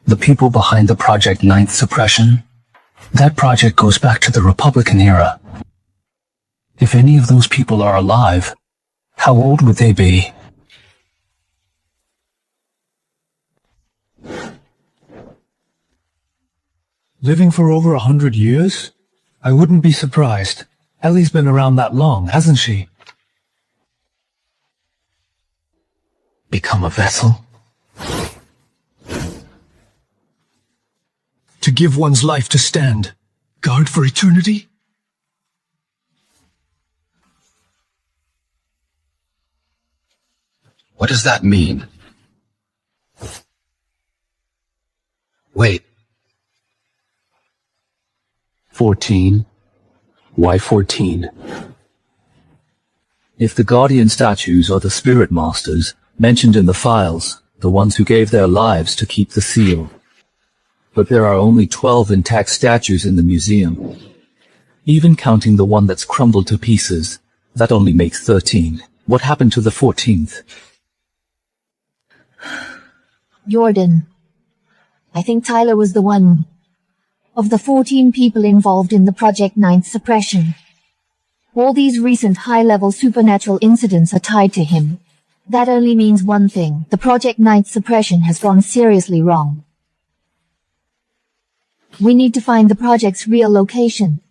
Speaker 3: The people behind the Project Ninth Suppression? That project goes back to the Republican era. If any of those people are alive, how old would they be?
Speaker 6: Living for over 100 years? I wouldn't be surprised. Ellie's been around that long, hasn't she?
Speaker 3: Become a vessel?
Speaker 1: To give one's life to stand, guard for eternity?
Speaker 3: What does that mean? Wait. 14? Why 14?
Speaker 5: If the Guardian statues are the Spirit Masters, mentioned in the files, the ones who gave their lives to keep the seal. But there are only 12 intact statues in the museum. Even counting the one that's crumbled to pieces, that only makes 13. What happened to the 14th?
Speaker 2: Jordan. I think Tyler was the one of the 14 people involved in the Project Ninth Suppression. All these recent high-level supernatural incidents are tied to him. That only means one thing. The Project Ninth Suppression has gone seriously wrong. We need to find the project's real location.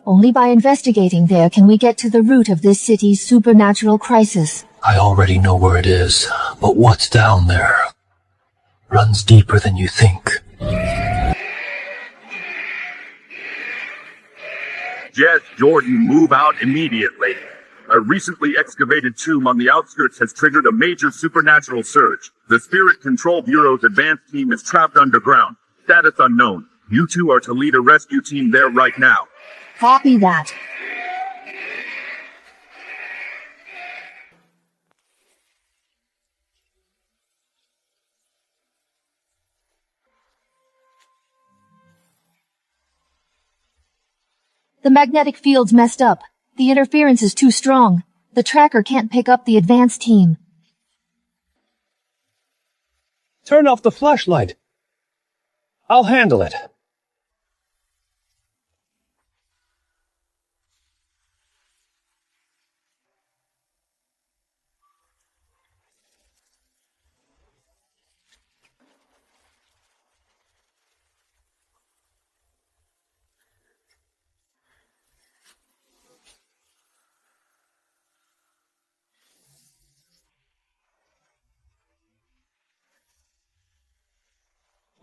Speaker 2: Only by investigating there can we get to the root of this city's supernatural crisis.
Speaker 3: I already know where it is, but what's down there runs deeper than you think.
Speaker 10: Jess, Jordan, move out immediately. A recently excavated tomb on the outskirts has triggered a major supernatural surge. The Spirit Control Bureau's advanced team is trapped underground. Status unknown. You two are to lead a rescue team there right now.
Speaker 2: Copy that. The magnetic field's messed up.
Speaker 4: The interference is too strong. The tracker can't pick up the advanced team.
Speaker 9: Turn off the flashlight. I'll handle it.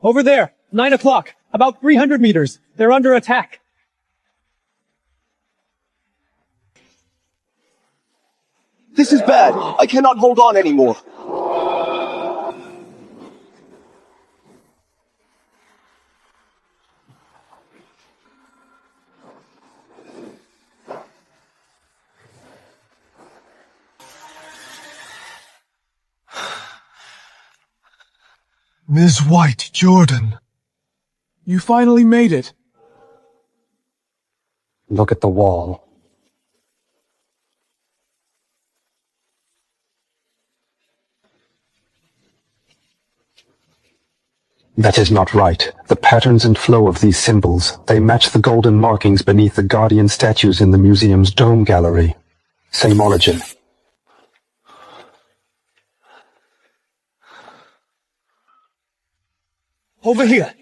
Speaker 9: Over there, 9 o'clock, about 300 meters. They're under attack.
Speaker 8: This is bad. I cannot hold on anymore.
Speaker 6: Ms. White, Jordan. You finally made it.
Speaker 7: Look at the wall.
Speaker 3: That is not right. The patterns and flow of these symbols, they match the golden markings beneath the Guardian statues in the museum's dome gallery. Same origin.
Speaker 6: Over here.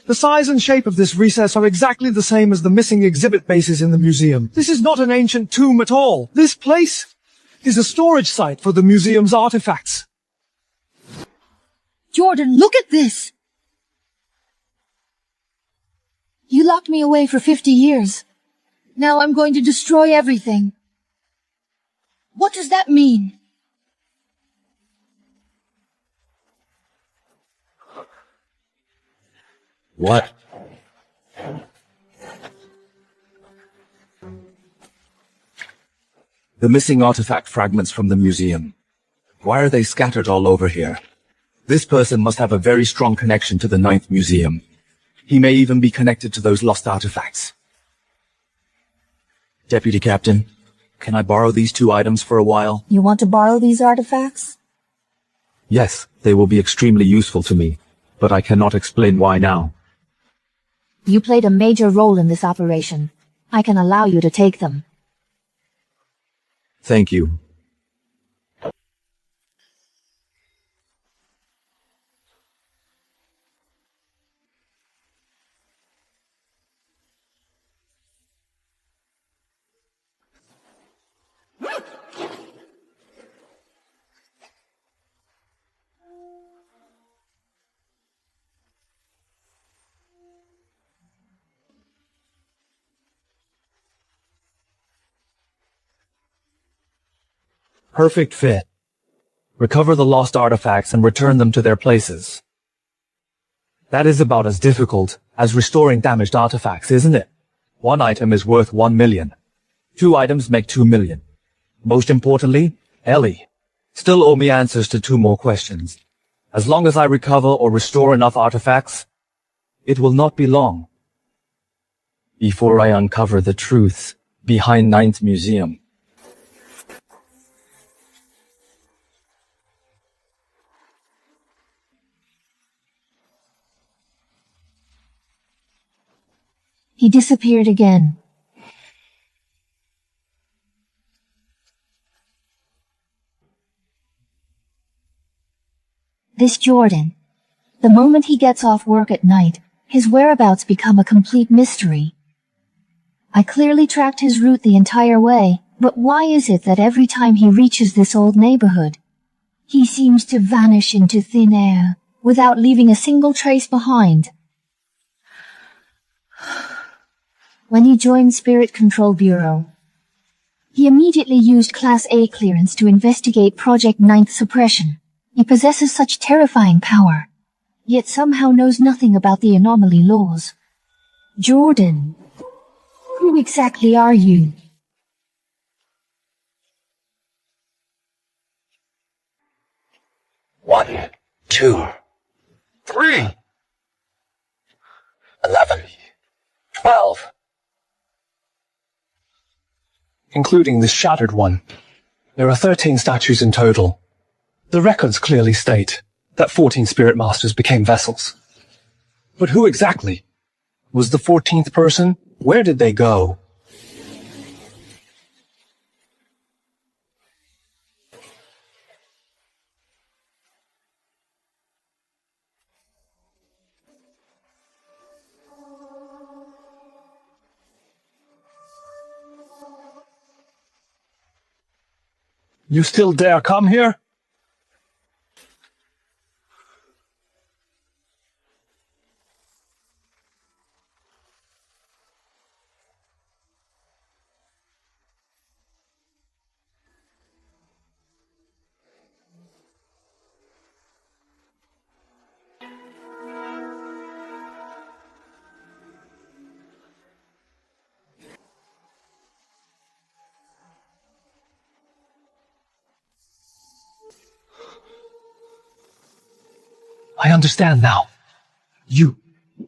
Speaker 6: The size and shape of this recess are exactly the same as the missing exhibit bases in the museum. This is not an ancient tomb at all. This place is a storage site for the museum's artifacts.
Speaker 4: Jordan, look at this! You locked me away for 50 years. Now I'm going to destroy everything. What does that mean?
Speaker 5: What? The missing artifact fragments from the museum. Why are they scattered all over here? This person must have a very strong connection to the 9th Museum. He may even be connected to those lost artifacts. Deputy Captain, can I borrow these 2 items for a while?
Speaker 4: You want to borrow these artifacts?
Speaker 5: Yes, they will be extremely useful to me, but I cannot explain why now.
Speaker 4: You played a major role in this operation. I can allow you to take them.
Speaker 5: Thank you.
Speaker 7: Perfect fit. Recover the lost artifacts and return them to their places. That is about as difficult as restoring damaged artifacts, isn't it? 1 item is worth 1 million. 2 items make 2 million. Most importantly, Ellie. Still owe me answers to 2 more questions. As long as I recover or restore enough artifacts, it will not be long before I uncover the truth behind 9th Museum.
Speaker 4: He disappeared again. This Jordan. The moment he gets off work at night, his whereabouts become a complete mystery. I clearly tracked his route the entire way, but why is it that every time he reaches this old neighborhood, he seems to vanish into thin air, without leaving a single trace behind? When he joined Spirit Control Bureau, he immediately used Class A clearance to investigate Project 9th Suppression. He possesses such terrifying power, yet somehow knows nothing about the anomaly laws. Jordan, who exactly are you?
Speaker 3: What?
Speaker 13: 2, 3, 11, 12. Including this shattered one, there are 13 statues in total. The records clearly state that 14 spirit masters became vessels. But who exactly? Was the 14th person? Where did they go? You still dare come here?
Speaker 7: I understand now. You,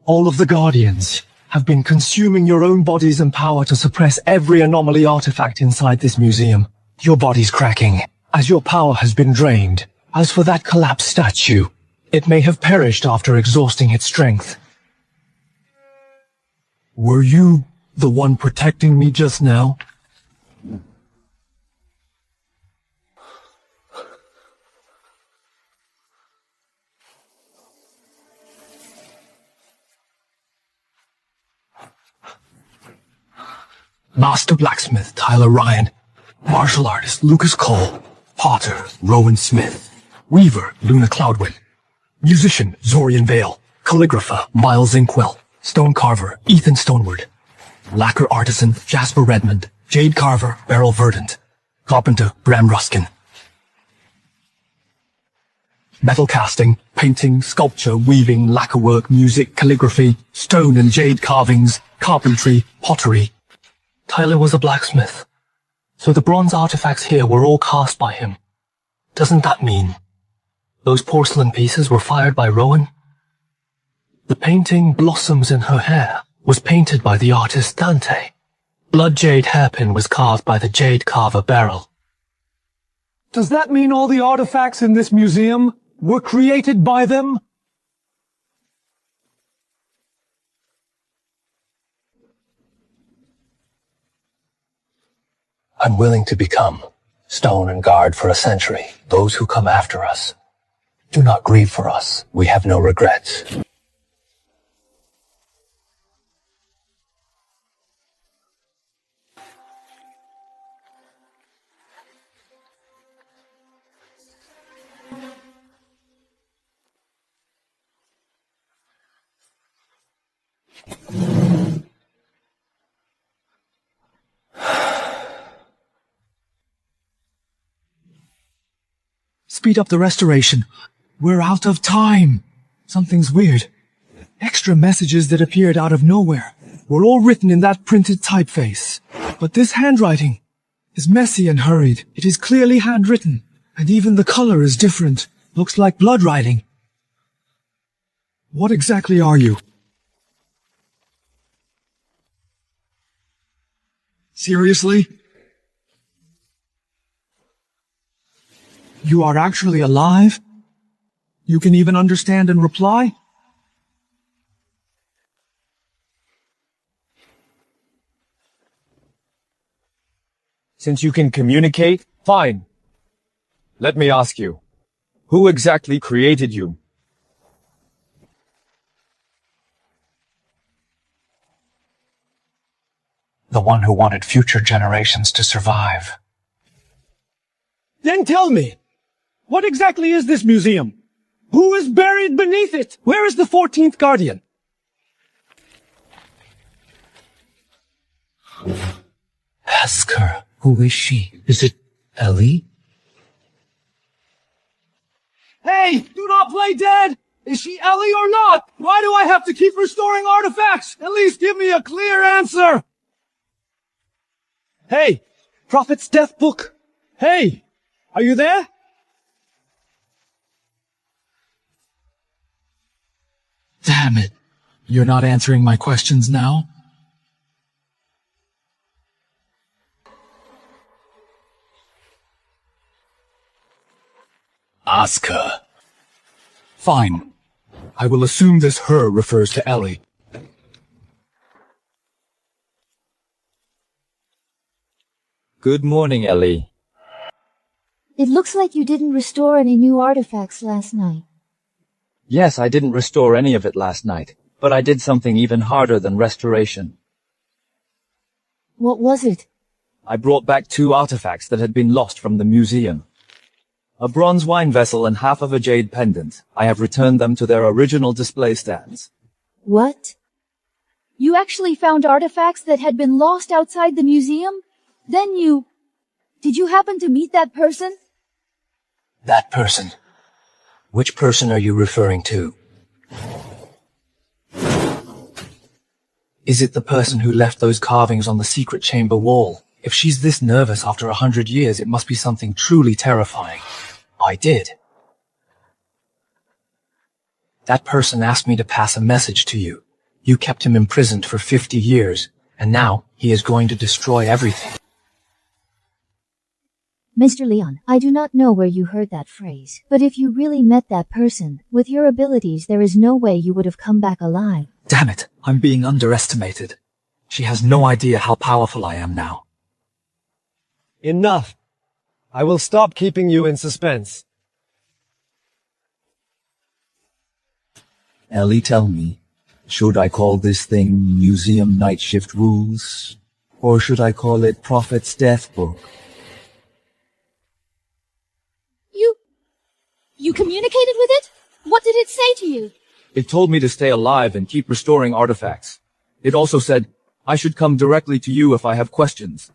Speaker 7: all of the Guardians, have been consuming your own bodies and power to suppress every anomaly artifact inside this museum. Your body's cracking, as your power has been drained. As for that collapsed statue, it may have perished after exhausting its strength. Were you the one protecting me just now? Master blacksmith Tyler Ryan, martial artist Lucas Cole, potter Rowan Smith, weaver Luna Cloudwind, musician Zorian Vale, calligrapher Miles Inkwell, stone carver Ethan Stoneward, lacquer artisan Jasper Redmond, jade carver Beryl Verdant, carpenter Bram Ruskin. Metal casting, painting, sculpture, weaving, lacquerwork, music, calligraphy, stone and jade carvings, carpentry, pottery. Tyler was a blacksmith, so the bronze artifacts here were all cast by him. Doesn't that mean those porcelain pieces were fired by Rowan? The painting Blossoms in Her Hair was painted by the artist Dante. Blood Jade Hairpin was carved by the jade carver Beryl.
Speaker 6: Does that mean all the artifacts in this museum were created by them?
Speaker 13: I'm willing to become stone and guard for a century. Those who come after us do not grieve for us. We have no regrets.
Speaker 1: Speed up the restoration. We're out of time. Something's weird. Extra messages that appeared out of nowhere were all written in that printed typeface. But this handwriting is messy and hurried. It is clearly handwritten, and even the color is different. Looks like blood writing. What exactly are you? Seriously? You are actually alive? You can even understand and reply?
Speaker 6: Since you can communicate, fine. Let me ask you, who exactly created you?
Speaker 3: The one who wanted future generations to survive.
Speaker 6: Then tell me, what exactly is this museum? Who is buried beneath it? Where is the 14th Guardian?
Speaker 5: Ask her. Who is she? Is it Ellie?
Speaker 6: Hey, do not play dead! Is she Ellie or not? Why do I have to keep restoring artifacts? At least give me a clear answer! Hey, Prophet's Death Book. Hey, are you there?
Speaker 1: Damn it. You're not answering my questions now? Ask her. Fine. I will assume this her refers to Ellie.
Speaker 7: Good morning, Ellie.
Speaker 2: It looks like you didn't restore any new artifacts last night.
Speaker 7: Yes, I didn't restore any of it last night, but I did something even harder than restoration.
Speaker 2: What was it?
Speaker 7: I brought back 2 artifacts that had been lost from the museum. A bronze wine vessel and half of a jade pendant. I have returned them to their original display stands.
Speaker 2: What?
Speaker 4: You actually found artifacts that had been lost outside the museum? Then did you happen to meet that person?
Speaker 3: That person. Which person are you referring to? Is it the person who left those carvings on the secret chamber wall? If she's this nervous after 100 years, it must be something truly terrifying. I did. That person asked me to pass a message to you. You kept him imprisoned for 50 years, and now he is going to destroy everything.
Speaker 2: Mr. Leon, I do not know where you heard that phrase, but if you really met that person, with your abilities there is no way you would have come back alive.
Speaker 1: Damn it, I'm being underestimated. She has no idea how powerful I am now.
Speaker 6: Enough. I will stop keeping you in suspense.
Speaker 5: Ellie, tell me, should I call this thing Museum Night Shift Rules? Or should I call it Prophet's Death Book?
Speaker 4: You communicated with it? What did it say to you?
Speaker 7: It told me to stay alive and keep restoring artifacts. It also said, I should come directly to you if I have questions.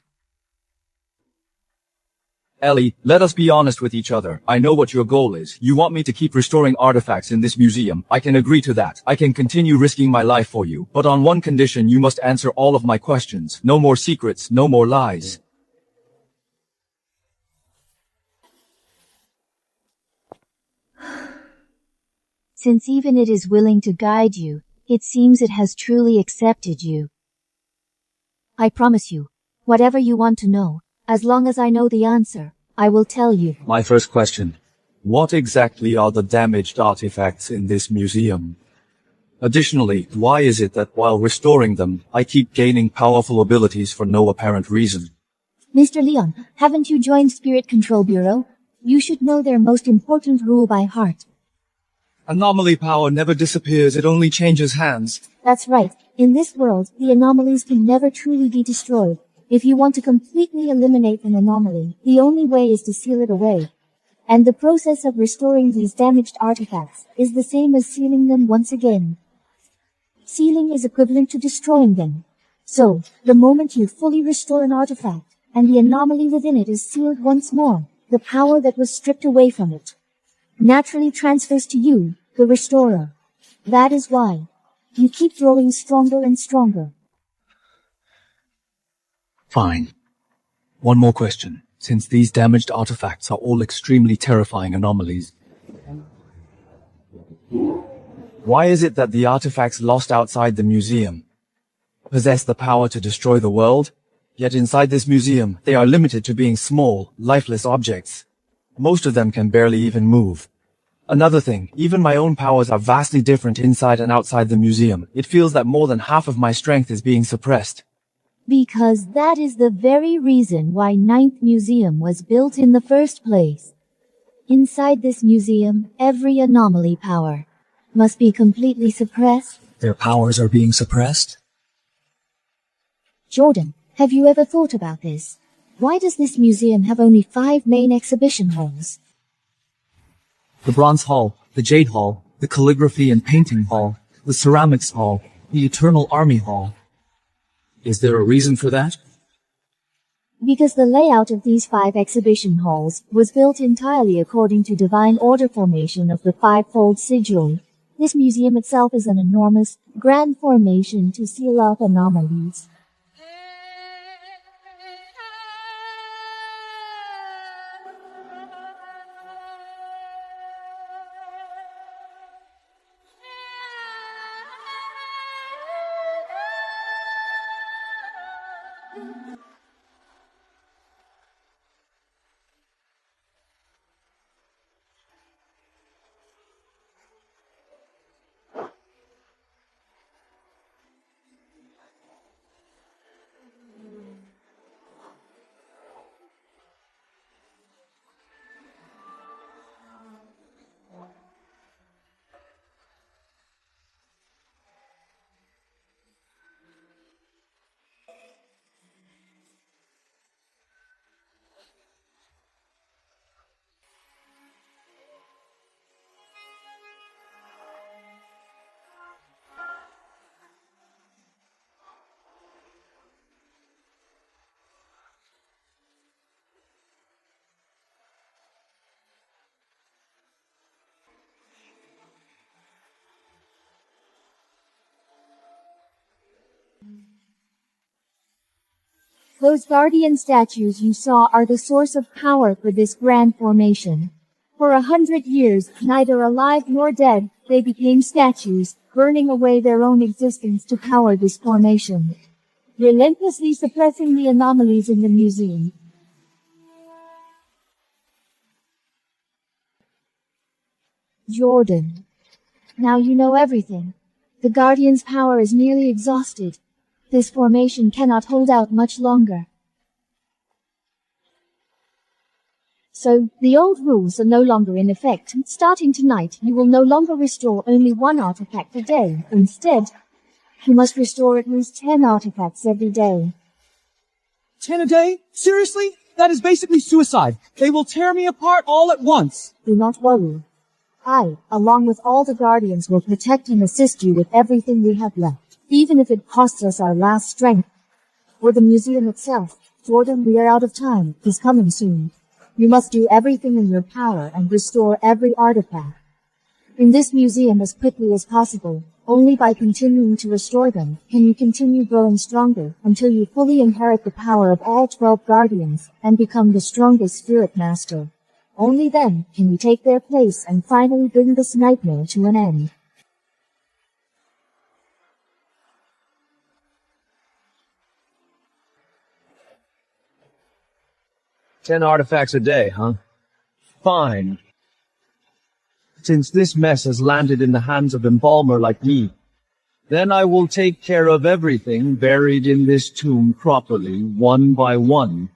Speaker 7: Ellie, let us be honest with each other. I know what your goal is. You want me to keep restoring artifacts in this museum. I can agree to that. I can continue risking my life for you. But on one condition, you must answer all of my questions. No more secrets, no more lies.
Speaker 2: Since even it is willing to guide you, it seems it has truly accepted you. I promise you, whatever you want to know, as long as I know the answer, I will tell you.
Speaker 7: My first question. What exactly are the damaged artifacts in this museum? Additionally, why is it that while restoring them, I keep gaining powerful abilities for no apparent reason?
Speaker 2: Mr. Leon, haven't you joined Spirit Control Bureau? You should know their most important rule by heart.
Speaker 7: Anomaly power never disappears, it only changes hands.
Speaker 2: That's right. In this world, the anomalies can never truly be destroyed. If you want to completely eliminate an anomaly, the only way is to seal it away. And the process of restoring these damaged artifacts is the same as sealing them once again. Sealing is equivalent to destroying them. So, the moment you fully restore an artifact, and the anomaly within it is sealed once more, the power that was stripped away from it naturally transfers to you, the restorer. That is why you keep growing stronger and stronger.
Speaker 1: Fine. One more question. Since these damaged artifacts are all extremely terrifying anomalies,
Speaker 7: why is it that the artifacts lost outside the museum possess the power to destroy the world? Yet inside this museum, they are limited to being small, lifeless objects. Most of them can barely even move. Another thing, even my own powers are vastly different inside and outside the museum. It feels that more than half of my strength is being suppressed.
Speaker 2: Because that is the very reason why Ninth Museum was built in the first place. Inside this museum, every anomaly power must be completely suppressed.
Speaker 1: their powers are being suppressed?
Speaker 2: Jordan, have you ever thought about this? Why does this museum have only 5 main exhibition halls?
Speaker 1: The Bronze Hall, the Jade Hall, the Calligraphy and Painting Hall, the Ceramics Hall, the Eternal Army Hall. Is there a reason for that?
Speaker 2: Because the layout of these 5 exhibition halls was built entirely according to divine order formation of the fivefold sigil. This museum itself is an enormous, grand formation to seal off anomalies. Those guardian statues you saw are the source of power for this grand formation. For 100 years, neither alive nor dead, they became statues, burning away their own existence to power this formation, relentlessly suppressing the anomalies in the museum. Jordan. Now you know everything. The Guardian's power is nearly exhausted. This formation cannot hold out much longer. So, the old rules are no longer in effect. Starting tonight, you will no longer restore only one artifact a day. Instead, you must restore at least 10 artifacts every day.
Speaker 6: 10 a day? Seriously? That is basically suicide. They will tear me apart all at once.
Speaker 2: Do not worry. I, along with all the Guardians, will protect and assist you with everything we have left, even if it costs us our last strength. For the museum itself, Jordan, we are out of time. He's coming soon. You must do everything in your power and restore every artifact in this museum as quickly as possible. Only by continuing to restore them can you continue growing stronger until you fully inherit the power of all 12 Guardians and become the strongest Spirit Master. Only then can you take their place and finally bring this nightmare to an end.
Speaker 9: "10 artifacts a day, huh? Fine. Since this mess has landed in the hands of embalmer like me, then I will take care of everything buried in this tomb properly, one by one,